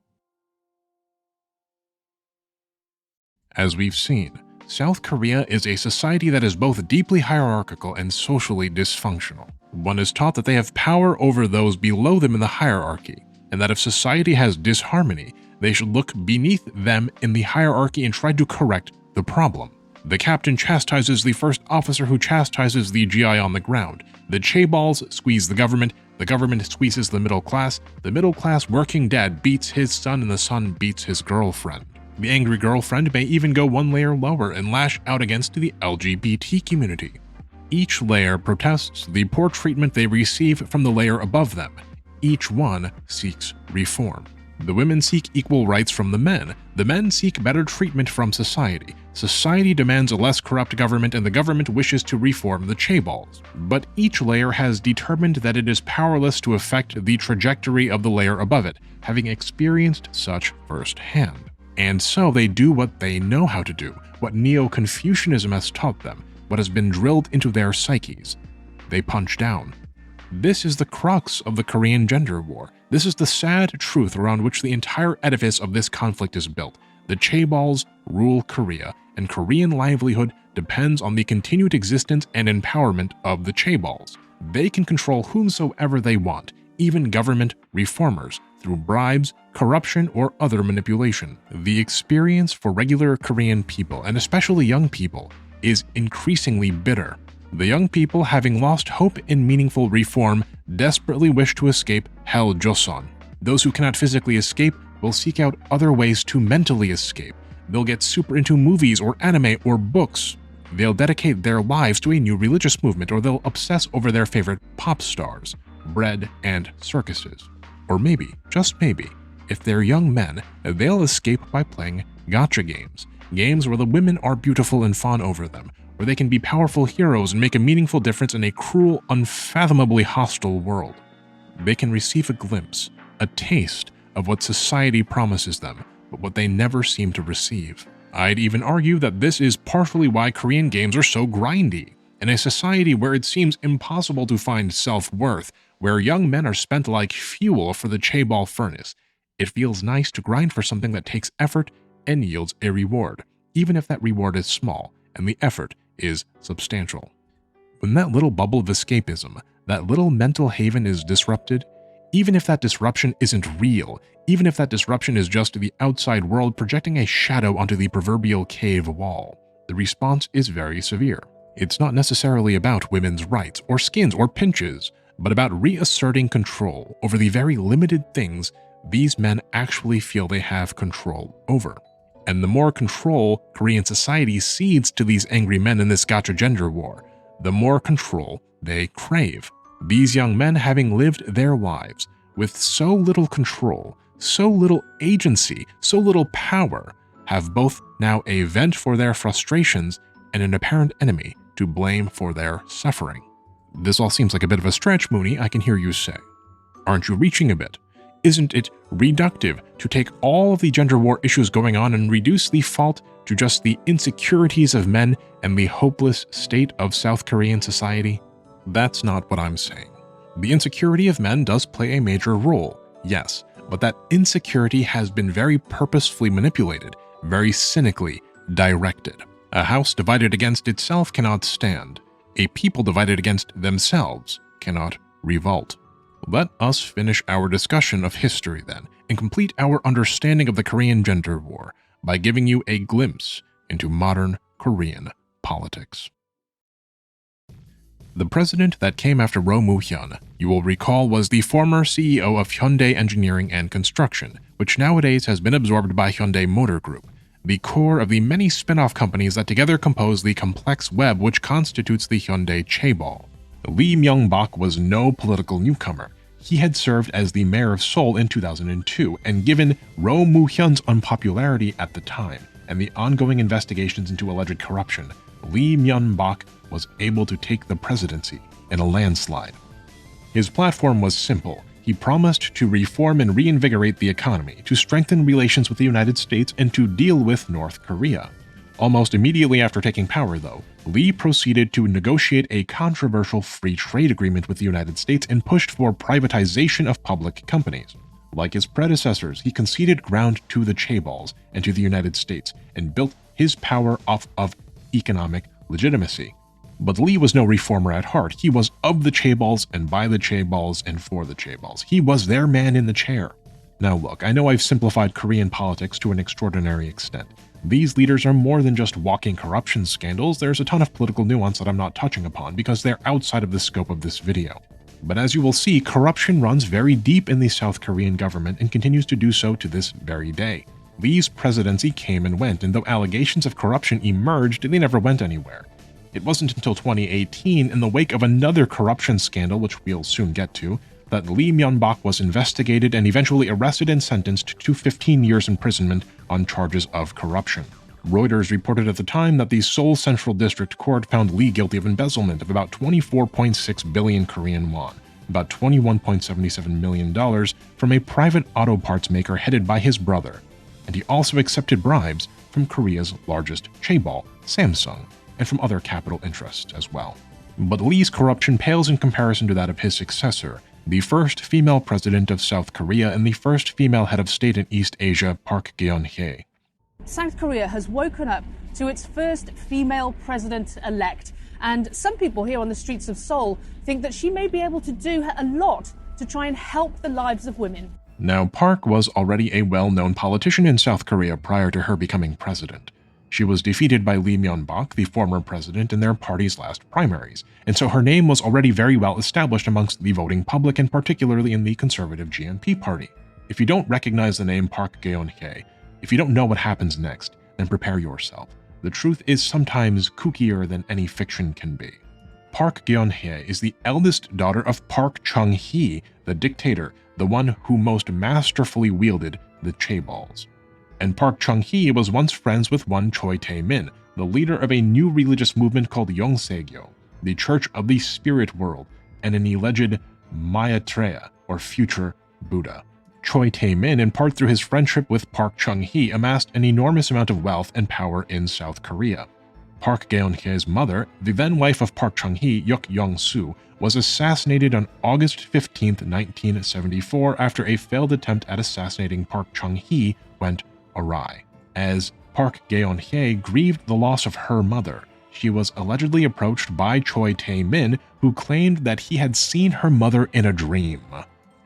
As we've seen, South Korea is a society that is both deeply hierarchical and socially dysfunctional. One is taught that they have power over those below them in the hierarchy, and that if society has disharmony, they should look beneath them in the hierarchy and try to correct the problem. The captain chastises the first officer who chastises the GI on the ground. The chaebols squeeze the government squeezes the middle class working dad beats his son, and the son beats his girlfriend. The angry girlfriend may even go one layer lower and lash out against the LGBT community. Each layer protests the poor treatment they receive from the layer above them. Each one seeks reform. The women seek equal rights from the men seek better treatment from society. Society demands a less corrupt government, and the government wishes to reform the chaebols. But each layer has determined that it is powerless to affect the trajectory of the layer above it, having experienced such firsthand. And so they do what they know how to do, what Neo-Confucianism has taught them, what has been drilled into their psyches. They punch down. This is the crux of the Korean gender war. This is the sad truth around which the entire edifice of this conflict is built. The chaebols rule Korea, and Korean livelihood depends on the continued existence and empowerment of the chaebols. They can control whomsoever they want, even government reformers, through bribes, corruption, or other manipulation. The experience for regular Korean people, and especially young people, is increasingly bitter. The young people, having lost hope in meaningful reform, desperately wish to escape hell Joseon. Those who cannot physically escape will seek out other ways to mentally escape. They'll get super into movies or anime or books. They'll dedicate their lives to a new religious movement, or they'll obsess over their favorite pop stars, bread, and circuses. Or maybe, just maybe, if they're young men, they'll escape by playing gacha games. Games where the women are beautiful and fawn over them, where they can be powerful heroes and make a meaningful difference in a cruel, unfathomably hostile world. They can receive a glimpse, a taste of what society promises them, but what they never seem to receive. I'd even argue that this is partially why Korean games are so grindy. In a society where it seems impossible to find self-worth, where young men are spent like fuel for the chaebol furnace, it feels nice to grind for something that takes effort and yields a reward, even if that reward is small and the effort is substantial. When that little bubble of escapism, that little mental haven is disrupted, even if that disruption isn't real, even if that disruption is just the outside world projecting a shadow onto the proverbial cave wall, the response is very severe. It's not necessarily about women's rights or skins or pinches, but about reasserting control over the very limited things these men actually feel they have control over. And the more control Korean society cedes to these angry men in this gacha gender war, the more control they crave. These young men, having lived their lives with so little control, so little agency, so little power, have both now a vent for their frustrations and an apparent enemy to blame for their suffering. This all seems like a bit of a stretch, Mooney, I can hear you say. Aren't you reaching a bit? Isn't it reductive to take all of the gender war issues going on and reduce the fault to just the insecurities of men and the hopeless state of South Korean society? That's not what I'm saying. The insecurity of men does play a major role, yes, but that insecurity has been very purposefully manipulated, very cynically directed. A house divided against itself cannot stand. A people divided against themselves cannot revolt. Let us finish our discussion of history then, and complete our understanding of the Korean gender war by giving you a glimpse into modern Korean politics. The president that came after Roh Moo-hyun, you will recall, was the former CEO of Hyundai Engineering and Construction, which nowadays has been absorbed by Hyundai Motor Group, the core of the many spin-off companies that together compose the complex web which constitutes the Hyundai chaebol. Lee Myung-bak was no political newcomer. He had served as the mayor of Seoul in 2002, and given Roh Moo-hyun's unpopularity at the time and the ongoing investigations into alleged corruption, Lee Myung-bak was able to take the presidency in a landslide. His platform was simple. He promised to reform and reinvigorate the economy, to strengthen relations with the United States, and to deal with North Korea. Almost immediately after taking power, though, Lee proceeded to negotiate a controversial free trade agreement with the United States and pushed for privatization of public companies. Like his predecessors, he conceded ground to the chaebols and to the United States and built his power off of economic legitimacy. But Lee was no reformer at heart. He was of the chaebols and by the chaebols and for the chaebols. He was their man in the chair. Now look, I know I've simplified Korean politics to an extraordinary extent. These leaders are more than just walking corruption scandals. There's a ton of political nuance that I'm not touching upon because they're outside of the scope of this video. But as you will see, corruption runs very deep in the South Korean government and continues to do so to this very day. Lee's presidency came and went, and though allegations of corruption emerged, they never went anywhere. It wasn't until 2018, in the wake of another corruption scandal, which we'll soon get to, that Lee Myung-bak was investigated and eventually arrested and sentenced to 15 years imprisonment on charges of corruption. Reuters reported at the time that the Seoul Central District Court found Lee guilty of embezzlement of about 24.6 billion Korean won, about $21.77 million, from a private auto parts maker headed by his brother. And he also accepted bribes from Korea's largest chaebol, Samsung, and from other capital interests as well. But Lee's corruption pales in comparison to that of his successor, the first female president of South Korea and the first female head of state in East Asia, Park Geun-hye. South Korea has woken up to its first female president-elect, and some people here on the streets of Seoul think that she may be able to do a lot to try and help the lives of women. Now, Park was already a well-known politician in South Korea prior to her becoming president. She was defeated by Lee Myung-bak, the former president, in their party's last primaries, and so her name was already very well established amongst the voting public and particularly in the conservative GNP party. If you don't recognize the name Park Geun-hye, if you don't know what happens next, then prepare yourself. The truth is sometimes kookier than any fiction can be. Park Geun-hye is the eldest daughter of Park Chung-hee, the dictator, the one who most masterfully wielded the chaebols. And Park Chung-hee was once friends with one Choi Tae-min, the leader of a new religious movement called Yongsaegyo, the Church of the Spirit World, and an alleged Maitreya, or future Buddha. Choi Tae-min, in part through his friendship with Park Chung-hee, amassed an enormous amount of wealth and power in South Korea. Park Geun-hye's mother, the then wife of Park Chung-hee, Yuk Yong-soo, was assassinated on August 15, 1974, after a failed attempt at assassinating Park Chung-hee went awry. As Park Geun-hye grieved the loss of her mother, she was allegedly approached by Choi Tae-min, who claimed that he had seen her mother in a dream,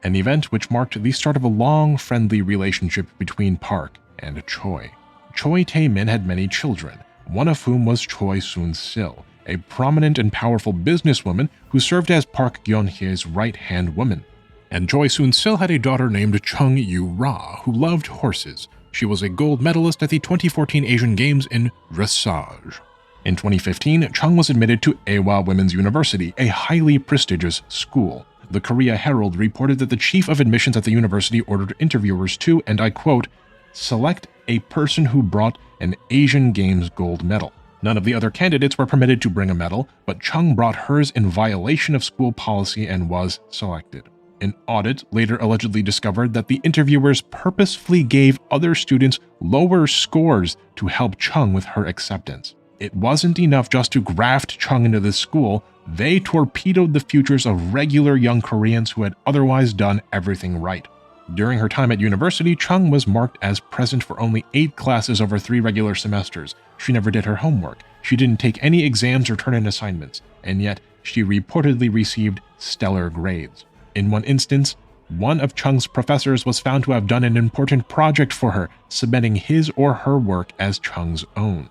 an event which marked the start of a long, friendly relationship between Park and Choi. Choi Tae-min had many children, one of whom was Choi Soon-sil, a prominent and powerful businesswoman who served as Park Geun-hye's right-hand woman. And Choi Soon-sil had a daughter named Chung Yu-ra, who loved horses. She was a gold medalist at the 2014 Asian Games in dressage. In 2015, Chung was admitted to Ewha Women's University, a highly prestigious school. The Korea Herald reported that the chief of admissions at the university ordered interviewers to, and I quote, select a person who brought an Asian Games gold medal. None of the other candidates were permitted to bring a medal, but Chung brought hers in violation of school policy and was selected. An audit later allegedly discovered that the interviewers purposefully gave other students lower scores to help Chung with her acceptance. It wasn't enough just to graft Chung into this school, they torpedoed the futures of regular young Koreans who had otherwise done everything right. During her time at university, Chung was marked as present for only 8 classes over 3 regular semesters. She never did her homework, she didn't take any exams or turn in assignments, and yet she reportedly received stellar grades. In one instance, one of Chung's professors was found to have done an important project for her, submitting his or her work as Chung's own.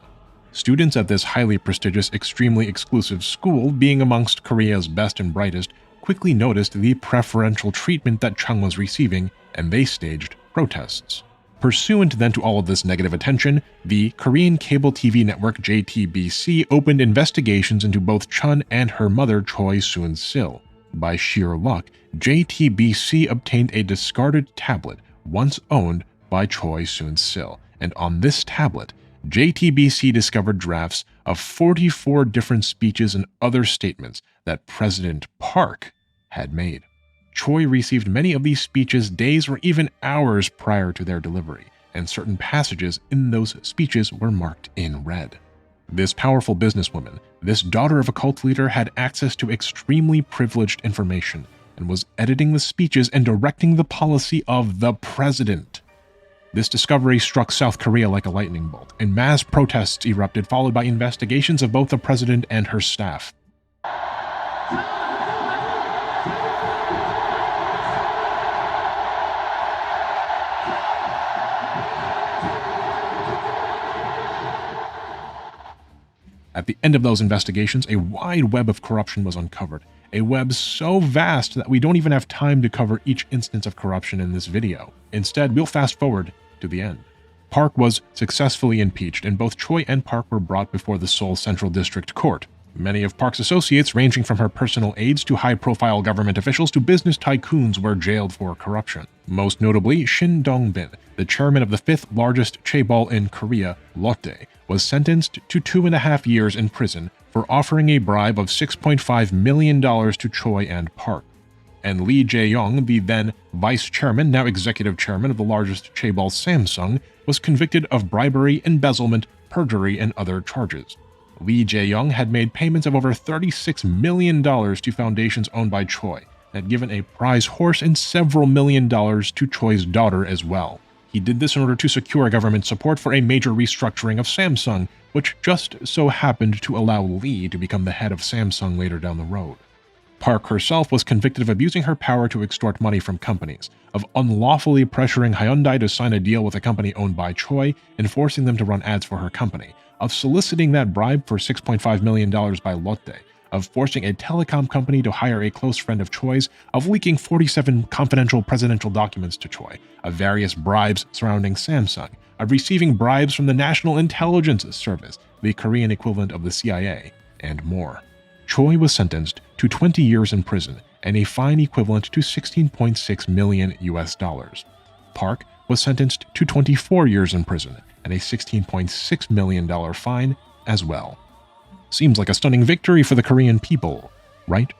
Students at this highly prestigious, extremely exclusive school, being amongst Korea's best and brightest, quickly noticed the preferential treatment that Chung was receiving, and they staged protests. Pursuant then to all of this negative attention, the Korean cable TV network JTBC opened investigations into both Chun and her mother Choi Soon-sil. By sheer luck, JTBC obtained a discarded tablet once owned by Choi Soon-sil, and on this tablet, JTBC discovered drafts of 44 different speeches and other statements that President Park had made. Choi received many of these speeches days or even hours prior to their delivery, and certain passages in those speeches were marked in red. This powerful businesswoman, this daughter of a cult leader, had access to extremely privileged information and was editing the speeches and directing the policy of the president. This discovery struck South Korea like a lightning bolt, and mass protests erupted, followed by investigations of both the president and her staff. At the end of those investigations, a wide web of corruption was uncovered, a web so vast that we don't even have time to cover each instance of corruption in this video. Instead, we'll fast forward to the end. Park was successfully impeached, and both Choi and Park were brought before the Seoul Central District Court. Many of Park's associates, ranging from her personal aides to high-profile government officials to business tycoons, were jailed for corruption. Most notably, Shin Dong-bin, the chairman of the fifth largest chaebol in Korea, Lotte, was sentenced to 2.5 years in prison for offering a bribe of $6.5 million to Choi and Park. And Lee Jae-yong, the then vice chairman, now executive chairman of the largest chaebol, Samsung, was convicted of bribery, embezzlement, perjury, and other charges. Lee Jae-yong had made payments of over $36 million to foundations owned by Choi, and had given a prize horse and several $million to Choi's daughter as well. He did this in order to secure government support for a major restructuring of Samsung, which just so happened to allow Lee to become the head of Samsung later down the road. Park herself was convicted of abusing her power to extort money from companies, of unlawfully pressuring Hyundai to sign a deal with a company owned by Choi and forcing them to run ads for her company, of soliciting that bribe for $6.5 million by Lotte, of forcing a telecom company to hire a close friend of Choi's, of leaking 47 confidential presidential documents to Choi, of various bribes surrounding Samsung, of receiving bribes from the National Intelligence Service, the Korean equivalent of the CIA, and more. Choi was sentenced to 20 years in prison and a fine equivalent to $16.6 million US. Park was sentenced to 24 years in prison and a $16.6 million fine as well. Seems like a stunning victory for the Korean people, right?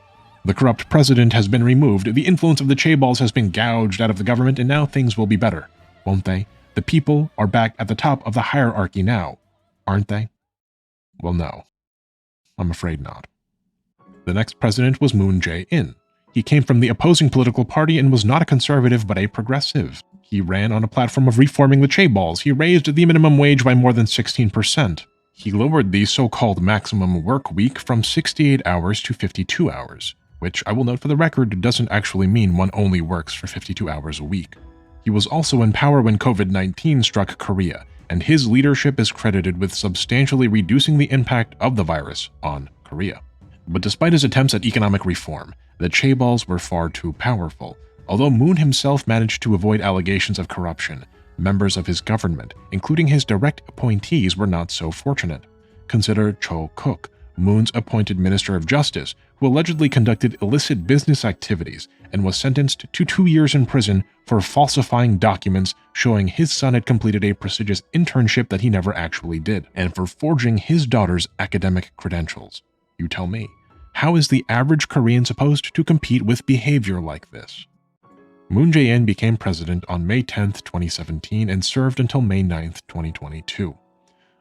The corrupt president has been removed, the influence of the chaebols has been gouged out of the government, and now things will be better, won't they? The people are back at the top of the hierarchy now, aren't they? Well, no. I'm afraid not. The next president was Moon Jae-in. He came from the opposing political party and was not a conservative but a progressive. He ran on a platform of reforming the chaebols. He raised the minimum wage by more than 16%. He lowered the so-called maximum work week from 68 hours to 52 hours, which I will note for the record doesn't actually mean one only works for 52 hours a week. He was also in power when COVID-19 struck Korea, and his leadership is credited with substantially reducing the impact of the virus on Korea. But despite his attempts at economic reform, the chaebols were far too powerful. Although Moon himself managed to avoid allegations of corruption, members of his government, including his direct appointees, were not so fortunate. Consider Cho Kook, Moon's appointed Minister of Justice, who allegedly conducted illicit business activities and was sentenced to 2 years in prison for falsifying documents showing his son had completed a prestigious internship that he never actually did, and for forging his daughter's academic credentials. You tell me, how is the average Korean supposed to compete with behavior like this? Moon Jae-in became president on May 10, 2017 and served until May 9, 2022.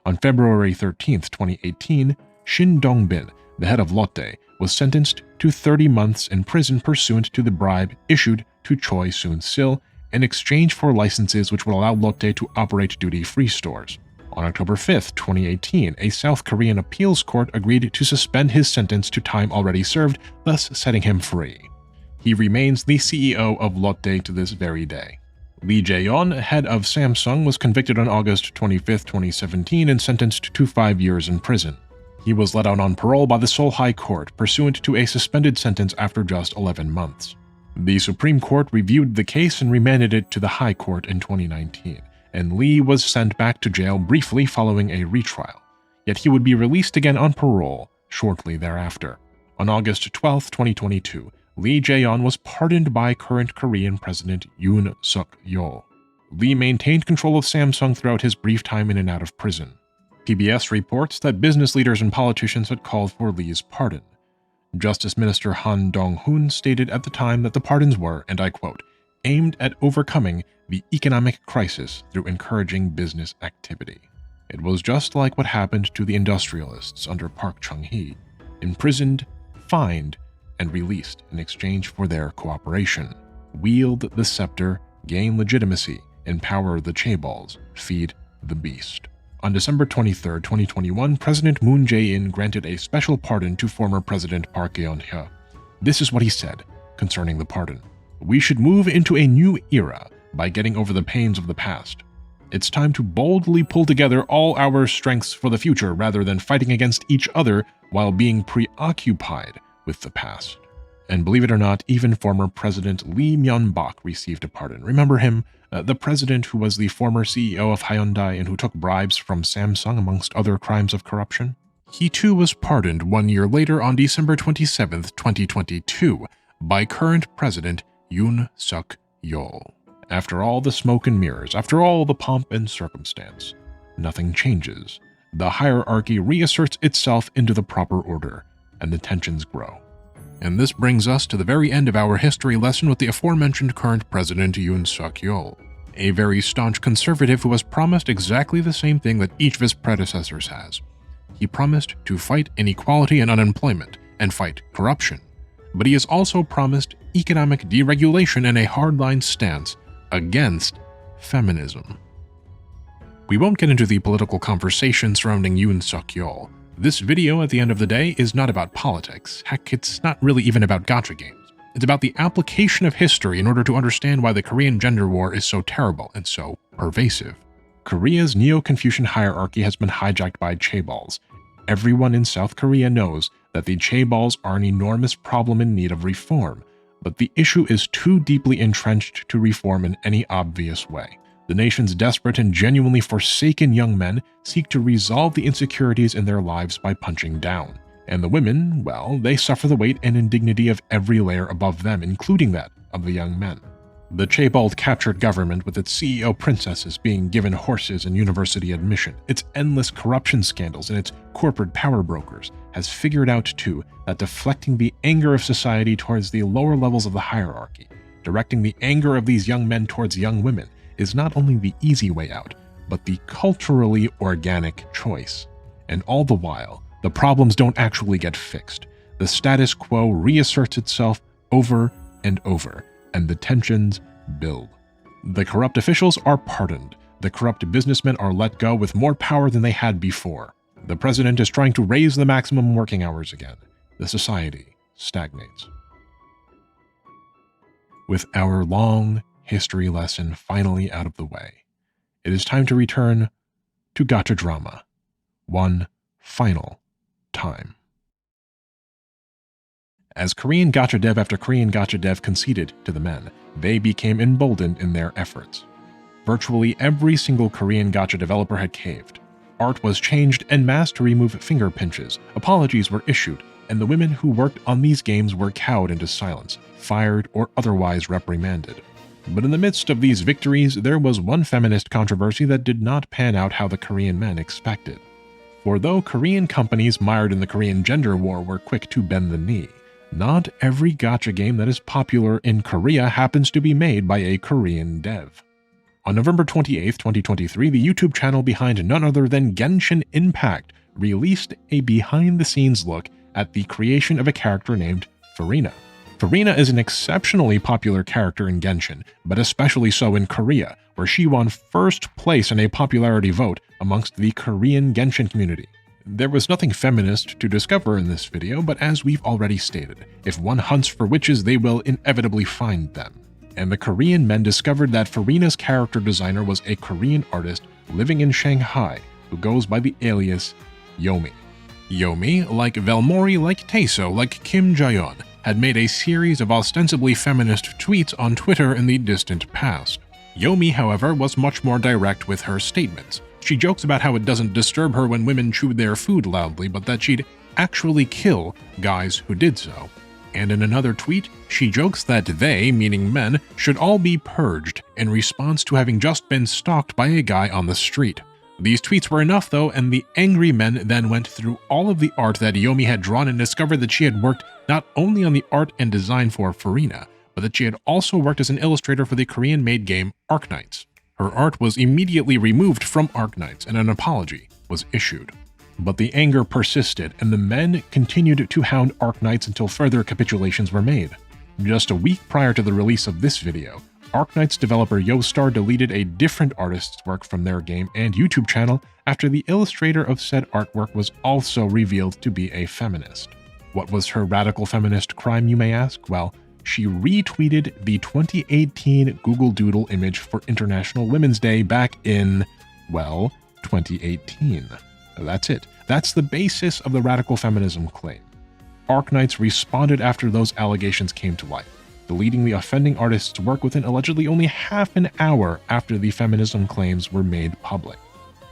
On February 13, 2018, Shin Dong-bin, the head of Lotte, was sentenced to 30 months in prison pursuant to the bribe issued to Choi Soon-sil in exchange for licenses which would allow Lotte to operate duty-free stores. On October 5, 2018, a South Korean appeals court agreed to suspend his sentence to time already served, thus setting him free. He remains the CEO of Lotte to this very day. Lee Jae-yeon, head of Samsung, was convicted on August 25, 2017 and sentenced to 5 years in prison. He was let out on parole by the Seoul High Court, pursuant to a suspended sentence after just 11 months. The Supreme Court reviewed the case and remanded it to the High Court in 2019, and Lee was sent back to jail briefly following a retrial. Yet he would be released again on parole shortly thereafter. On August 12, 2022, Lee Jae-yeon was pardoned by current Korean President Yoon Suk-yeol. Lee maintained control of Samsung throughout his brief time in and out of prison. PBS reports that business leaders and politicians had called for Lee's pardon. Justice Minister Han Dong-hoon stated at the time that the pardons were, and I quote, aimed at overcoming the economic crisis through encouraging business activity, It was just like what happened to the industrialists under Park Chung-hee, imprisoned, fined, and released in exchange for their cooperation. Wield the scepter, gain legitimacy, empower the chaebols, feed the beast. On December 23, 2021, President Moon Jae-in granted a special pardon to former President Park Geun-hye. This is what he said concerning the pardon. "We should move into a new era by getting over the pains of the past. It's time to boldly pull together all our strengths for the future rather than fighting against each other while being preoccupied with the past." And believe it or not, even former President Lee Myung-bak received a pardon. Remember him? The president who was the former CEO of Hyundai and who took bribes from Samsung amongst other crimes of corruption? He too was pardoned 1 year later on December 27, 2022, by current President Yoon Suk-yeol. After all the smoke and mirrors, after all the pomp and circumstance, nothing changes. The hierarchy reasserts itself into the proper order, and the tensions grow. And this brings us to the very end of our history lesson with the aforementioned current president Yoon Suk-yeol, a very staunch conservative who has promised exactly the same thing that each of his predecessors has. He promised to fight inequality and unemployment, and fight corruption. But he has also promised economic deregulation and a hardline stance against feminism. We won't get into the political conversation surrounding Yoon Suk-yeol. This video, at the end of the day, is not about politics. Heck, it's not really even about gacha games. It's about the application of history in order to understand why the Korean gender war is so terrible and so pervasive. Korea's Neo-Confucian hierarchy has been hijacked by chaebols. Everyone in South Korea knows that the chaebols are an enormous problem in need of reform, but the issue is too deeply entrenched to reform in any obvious way. The nation's desperate and genuinely forsaken young men seek to resolve the insecurities in their lives by punching down. And the women, well, they suffer the weight and indignity of every layer above them, including that of the young men. The chaebol captured government, with its CEO princesses being given horses and university admission, its endless corruption scandals, and its corporate power brokers, has figured out too that deflecting the anger of society towards the lower levels of the hierarchy, directing the anger of these young men towards young women, is not only the easy way out, but the culturally organic choice. And all the while, the problems don't actually get fixed. The status quo reasserts itself over and over, and the tensions build. The corrupt officials are pardoned. The corrupt businessmen are let go with more power than they had before. The president is trying to raise the maximum working hours again. The society stagnates. With our long history lesson finally out of the way, it is time to return to gacha drama one final time. As Korean Gacha dev after Korean Gacha dev conceded to the men, they became emboldened in their efforts. Virtually every single Korean Gacha developer had caved. Art was changed en masse to remove finger pinches, apologies were issued, and the women who worked on these games were cowed into silence, fired, or otherwise reprimanded. But in the midst of these victories, there was one feminist controversy that did not pan out how the Korean men expected. For though Korean companies mired in the Korean gender war were quick to bend the knee, not every gacha game that is popular in Korea happens to be made by a Korean dev. On November 28, 2023, the YouTube channel behind none other than Genshin Impact released a behind-the-scenes look at the creation of a character named Farina. Farina is an exceptionally popular character in Genshin, but especially so in Korea, where she won first place in a popularity vote amongst the Korean Genshin community. There was nothing feminist to discover in this video, but as we've already stated, if one hunts for witches, they will inevitably find them. And the Korean men discovered that Farina's character designer was a Korean artist living in Shanghai who goes by the alias Yomi. Yomi, like Velmori, like Taeso, like Kim Jaeon, had made a series of ostensibly feminist tweets on Twitter in the distant past. Yomi, however, was much more direct with her statements. She jokes about how it doesn't disturb her when women chew their food loudly, but that she'd actually kill guys who did so. And in another tweet, she jokes that they, meaning men, should all be purged in response to having just been stalked by a guy on the street. These tweets were enough though, and the angry men then went through all of the art that Yomi had drawn and discovered that she had worked not only on the art and design for Farina, but that she had also worked as an illustrator for the Korean-made game Arknights. Her art was immediately removed from Arknights and an apology was issued. But the anger persisted, and the men continued to hound Arknights until further capitulations were made. Just a week prior to the release of this video, Arknights developer Yoestar deleted a different artist's work from their game and YouTube channel after the illustrator of said artwork was also revealed to be a feminist. What was her radical feminist crime, you may ask? Well, she retweeted the 2018 Google Doodle image for International Women's Day back in, well, 2018. That's it. That's the basis of the radical feminism claim. Arknights responded after those allegations came to light, deleting the offending artist's work within allegedly only half an hour after the feminism claims were made public.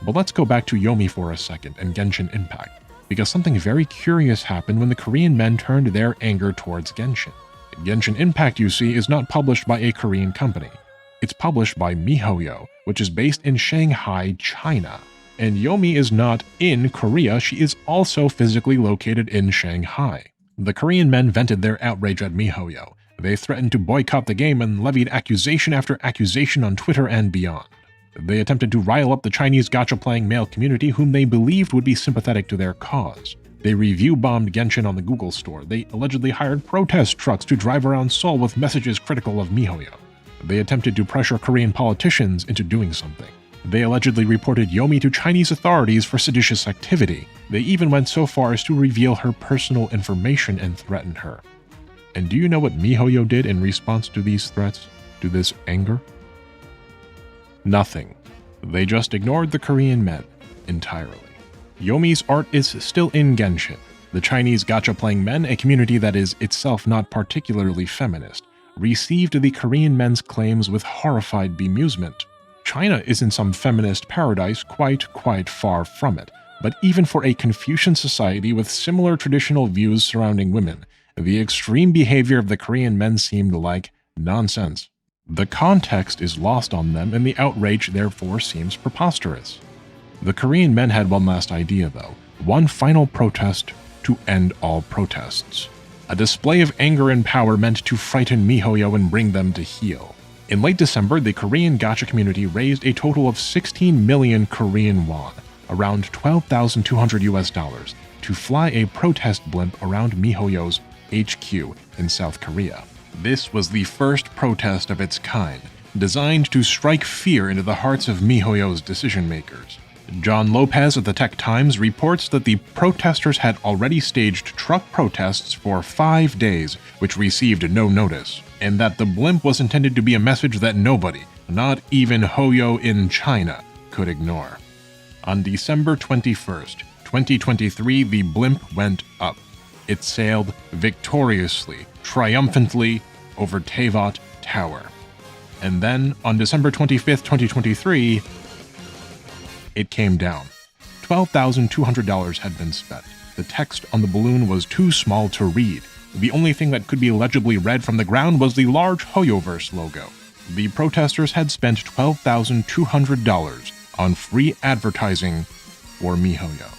But let's go back to Yomi for a second and Genshin Impact, because something very curious happened when the Korean men turned their anger towards Genshin. Genshin Impact, you see, is not published by a Korean company. It's published by MiHoYo, which is based in Shanghai, China. And Yomi is not in Korea, she is also physically located in Shanghai. The Korean men vented their outrage at MiHoYo. They threatened to boycott the game and levied accusation after accusation on Twitter and beyond. They attempted to rile up the Chinese gacha-playing male community whom they believed would be sympathetic to their cause. They review-bombed Genshin on the Google store. They allegedly hired protest trucks to drive around Seoul with messages critical of MiHoYo. They attempted to pressure Korean politicians into doing something. They allegedly reported Yomi to Chinese authorities for seditious activity. They even went so far as to reveal her personal information and threaten her. And do you know what MiHoYo did in response to these threats, to this anger? Nothing. They just ignored the Korean men entirely. Yomi's art is still in Genshin, the Chinese gacha-playing men, a community that is itself not particularly feminist, received the Korean men's claims with horrified bemusement. China is in some feminist paradise quite far from it, but even for a Confucian society with similar traditional views surrounding women, the extreme behavior of the Korean men seemed like nonsense. The context is lost on them, and the outrage therefore seems preposterous. The Korean men had one last idea, though, one final protest to end all protests. A display of anger and power meant to frighten MiHoYo and bring them to heel. In late December, the Korean gacha community raised a total of 16 million Korean won, around $12,200 to fly a protest blimp around MiHoYo's HQ in South Korea. This was the first protest of its kind, designed to strike fear into the hearts of MiHoYo's decision-makers. John Lopez of the Tech Times reports that the protesters had already staged truck protests for 5 days, which received no notice, and that the blimp was intended to be a message that nobody, not even Hoyo in China, could ignore. On December 21st, 2023, the blimp went up. It sailed victoriously, triumphantly over Taevat Tower. And then, on December 25th, 2023, it came down. $12,200 had been spent. The text on the balloon was too small to read. The only thing that could be legibly read from the ground was the large Hoyoverse logo. The protesters had spent $12,200 on free advertising for MiHoYo.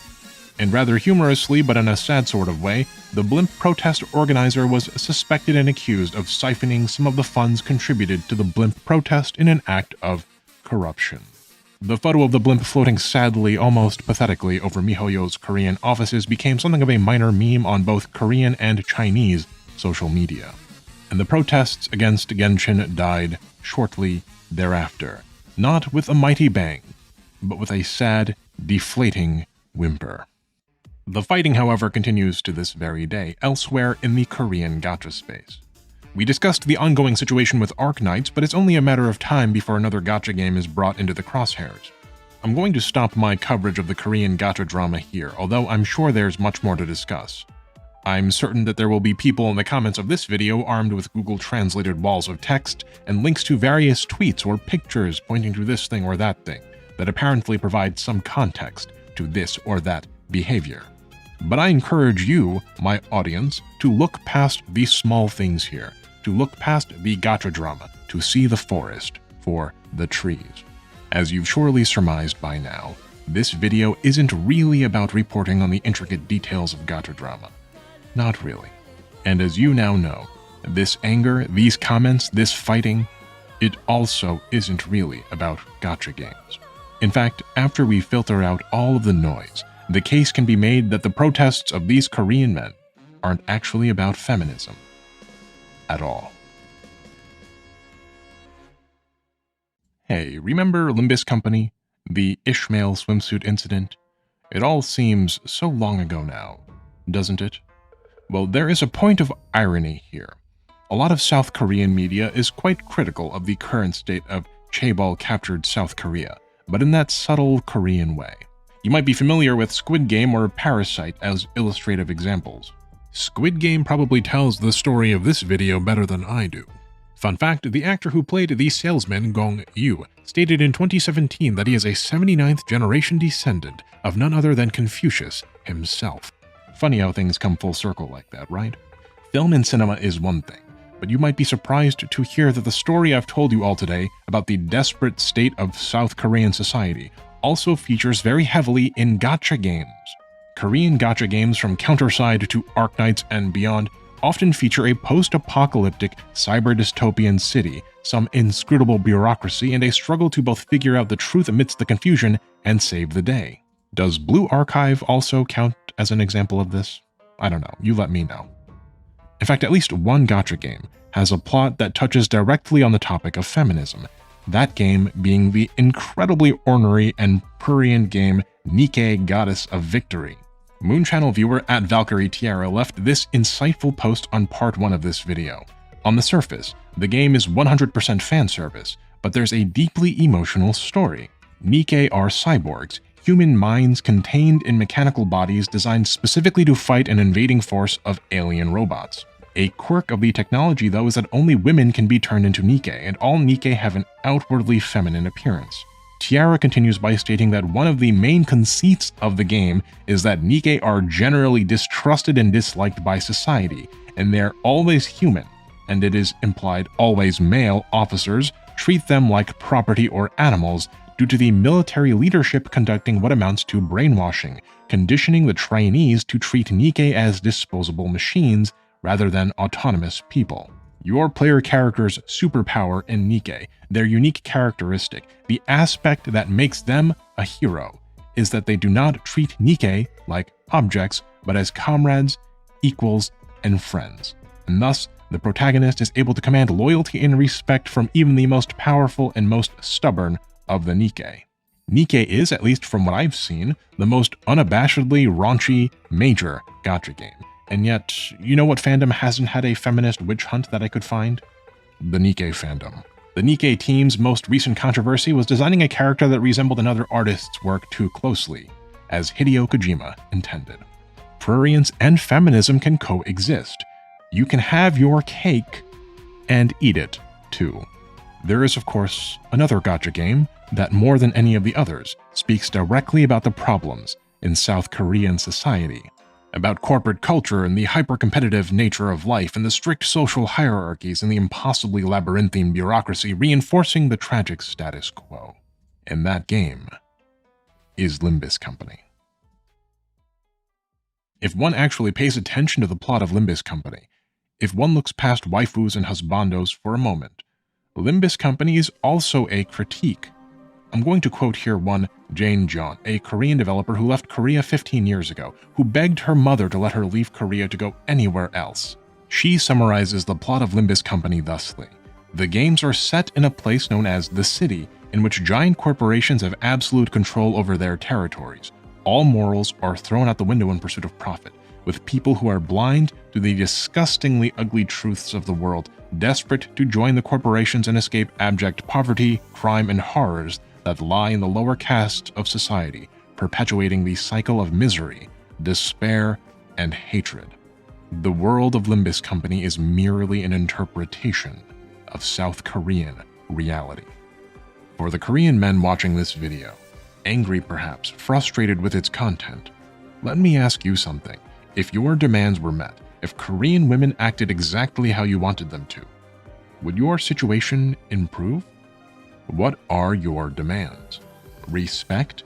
And rather humorously, but in a sad sort of way, the blimp protest organizer was suspected and accused of siphoning some of the funds contributed to the blimp protest in an act of corruption. The photo of the blimp floating sadly, almost pathetically, over MiHoYo's Korean offices became something of a minor meme on both Korean and Chinese social media. And the protests against Genshin died shortly thereafter, not with a mighty bang, but with a sad, deflating whimper. The fighting, however, continues to this very day, elsewhere in the Korean gacha space. We discussed the ongoing situation with Arknights, but it's only a matter of time before another gacha game is brought into the crosshairs. I'm going to stop my coverage of the Korean gacha drama here, although I'm sure there's much more to discuss. I'm certain that there will be people in the comments of this video armed with Google translated walls of text and links to various tweets or pictures pointing to this thing or that thing that apparently provide some context to this or that behavior. But I encourage you, my audience, to look past these small things here, to look past the gacha drama, to see the forest for the trees. As you've surely surmised by now, this video isn't really about reporting on the intricate details of gacha drama. Not really. And as you now know, this anger, these comments, this fighting, it also isn't really about gacha games. In fact, after we filter out all of the noise, the case can be made that the protests of these Korean men aren't actually about feminism at all. Hey, remember Limbus Company? The Ishmael swimsuit incident? It all seems so long ago now, doesn't it? Well, there is a point of irony here. A lot of South Korean media is quite critical of the current state of chaebol-captured South Korea, but in that subtle Korean way. You might be familiar with Squid Game or Parasite as illustrative examples. Squid Game probably tells the story of this video better than I do. Fun fact, the actor who played the salesman Gong Yu stated in 2017 that he is a 79th generation descendant of none other than Confucius himself. Funny how things come full circle like that, right? Film and cinema is one thing, but you might be surprised to hear that the story I've told you all today about the desperate state of South Korean society also features very heavily in gacha games. Korean gacha games from Counterside to Arknights and beyond often feature a post-apocalyptic cyber-dystopian city, some inscrutable bureaucracy, and a struggle to both figure out the truth amidst the confusion and save the day. Does Blue Archive also count as an example of this? I don't know, you let me know. In fact, at least one gacha game has a plot that touches directly on the topic of feminism, that game being the incredibly ornery and prurient game Nikke Goddess of Victory. Moon Channel viewer at Valkyrie Tiara left this insightful post on part 1 of this video. On the surface, the game is 100% fan service, but there's a deeply emotional story. Nikke are cyborgs, human minds contained in mechanical bodies designed specifically to fight an invading force of alien robots. A quirk of the technology, though, is that only women can be turned into Nikke, and all Nikke have an outwardly feminine appearance. Tiara continues by stating that one of the main conceits of the game is that Nikke are generally distrusted and disliked by society, and they're always human, and it is implied always male officers treat them like property or animals due to the military leadership conducting what amounts to brainwashing, conditioning the trainees to treat Nikke as disposable machines rather than autonomous people. Your player character's superpower in Nikke, their unique characteristic, the aspect that makes them a hero, is that they do not treat Nikke like objects, but as comrades, equals, and friends. And thus, the protagonist is able to command loyalty and respect from even the most powerful and most stubborn of the Nikke. Nikke is, at least from what I've seen, the most unabashedly raunchy, major gacha game. And yet, you know what fandom hasn't had a feminist witch hunt that I could find? The Nikke fandom. The Nikke team's most recent controversy was designing a character that resembled another artist's work too closely, as Hideo Kojima intended. Prurience and feminism can coexist. You can have your cake and eat it, too. There is, of course, another gacha game that, more than any of the others, speaks directly about the problems in South Korean society, about corporate culture and the hyper-competitive nature of life and the strict social hierarchies and the impossibly labyrinthine bureaucracy reinforcing the tragic status quo. And that game is Limbus Company. If one actually pays attention to the plot of Limbus Company, if one looks past waifus and husbandos for a moment, Limbus Company is also a critique. I'm going to quote here one Jane John, a Korean developer who left Korea 15 years ago, who begged her mother to let her leave Korea to go anywhere else. She summarizes the plot of Limbus Company thusly. The games are set in a place known as the City, in which giant corporations have absolute control over their territories. All morals are thrown out the window in pursuit of profit, with people who are blind to the disgustingly ugly truths of the world, desperate to join the corporations and escape abject poverty, crime, and horrors that lie in the lower caste of society, perpetuating the cycle of misery, despair, and hatred. The world of Limbus Company is merely an interpretation of South Korean reality. For the Korean men watching this video, angry perhaps, frustrated with its content, let me ask you something. If your demands were met, if Korean women acted exactly how you wanted them to, would your situation improve? What are your demands? Respect?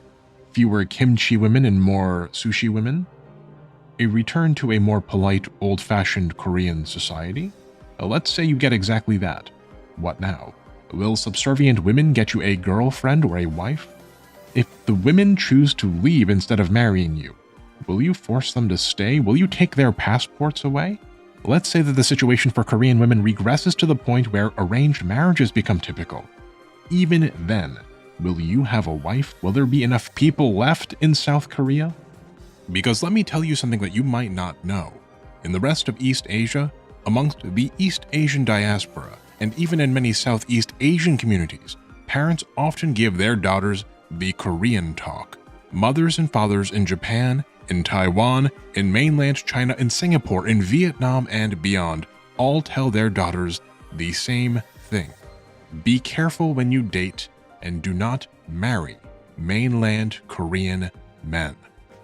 Fewer kimchi women and more sushi women? A return to a more polite, old-fashioned Korean society? Let's say you get exactly that. What now? Will subservient women get you a girlfriend or a wife? If the women choose to leave instead of marrying you, will you force them to stay? Will you take their passports away? Let's say that the situation for Korean women regresses to the point where arranged marriages become typical. Even then, will you have a wife? Will there be enough people left in South Korea? Because let me tell you something that you might not know. In the rest of East Asia, amongst the East Asian diaspora, and even in many Southeast Asian communities, parents often give their daughters the Korean talk. Mothers and fathers in Japan, in Taiwan, in mainland China, in Singapore, in Vietnam, and beyond all tell their daughters the same thing. Be careful when you date and do not marry mainland Korean men.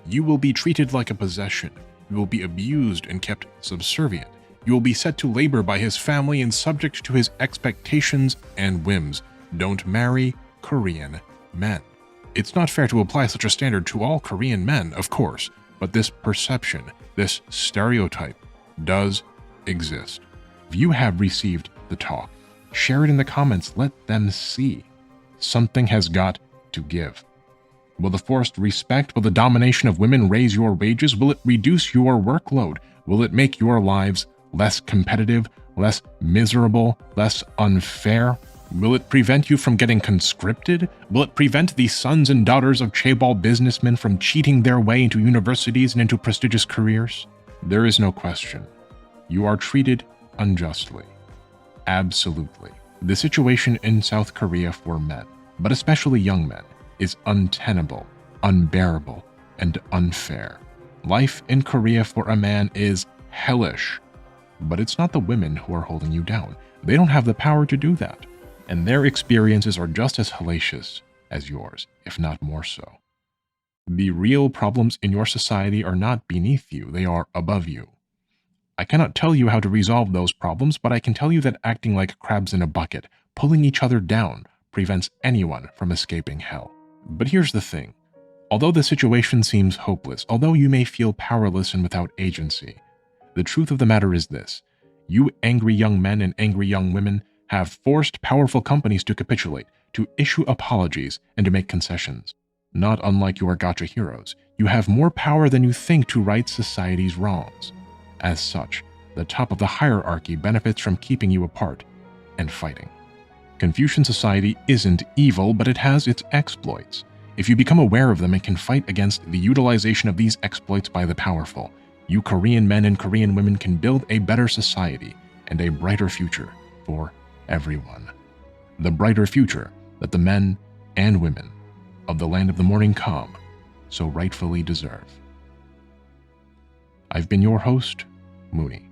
You will be treated like a possession. You will be abused and kept subservient. You will be set to labor by his family and subject to his expectations and whims. Don't marry Korean men. It's not fair to apply such a standard to all Korean men, of course, but this perception, this stereotype, does exist. If you have received the talk, share it in the comments, let them see. Something has got to give. Will the forced respect, will the domination of women raise your wages? Will it reduce your workload? Will it make your lives less competitive, less miserable, less unfair? Will it prevent you from getting conscripted? Will it prevent the sons and daughters of chaebol businessmen from cheating their way into universities and into prestigious careers? There is no question. You are treated unjustly. Absolutely. The situation in South Korea for men, but especially young men, is untenable, unbearable, and unfair. Life in Korea for a man is hellish. But it's not the women who are holding you down. They don't have the power to do that. And their experiences are just as hellacious as yours, if not more so. The real problems in your society are not beneath you, they are above you. I cannot tell you how to resolve those problems, but I can tell you that acting like crabs in a bucket, pulling each other down, prevents anyone from escaping hell. But here's the thing. Although the situation seems hopeless, although you may feel powerless and without agency, the truth of the matter is this. You angry young men and angry young women have forced powerful companies to capitulate, to issue apologies, and to make concessions. Not unlike your gacha heroes, you have more power than you think to right society's wrongs. As such, the top of the hierarchy benefits from keeping you apart and fighting. Confucian society isn't evil, but it has its exploits. If you become aware of them and can fight against the utilization of these exploits by the powerful, you Korean men and Korean women can build a better society and a brighter future for everyone. The brighter future that the men and women of the land of the morning calm so rightfully deserve. I've been your host, Mooney.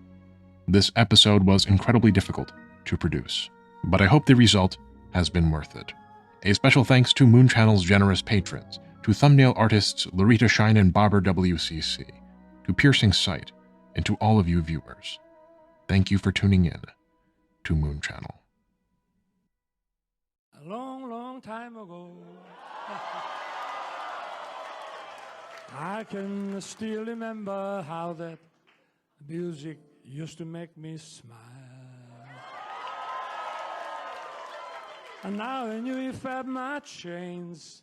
This episode was incredibly difficult to produce, but I hope the result has been worth it. A special thanks to Moon Channel's generous patrons, to thumbnail artists Larita Shine and Bobber WCC, to Piercing Sight, and to all of you viewers. Thank you for tuning in to Moon Channel. A long, long time ago, I can still remember how that music used to make me smile. And now I knew if I had my chains,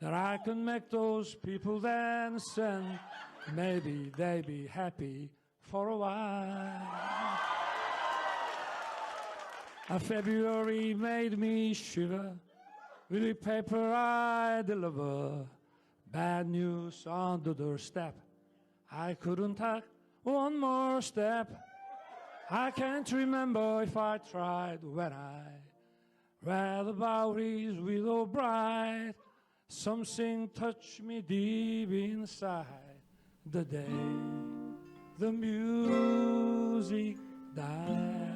that I could make those people dance, and maybe they'd be happy for a while. A February made me shiver with the paper I deliver. Bad news on the doorstep. I couldn't take one more step. I can't remember if I tried when I read about his widow bride. Something touched me deep inside the day the music died.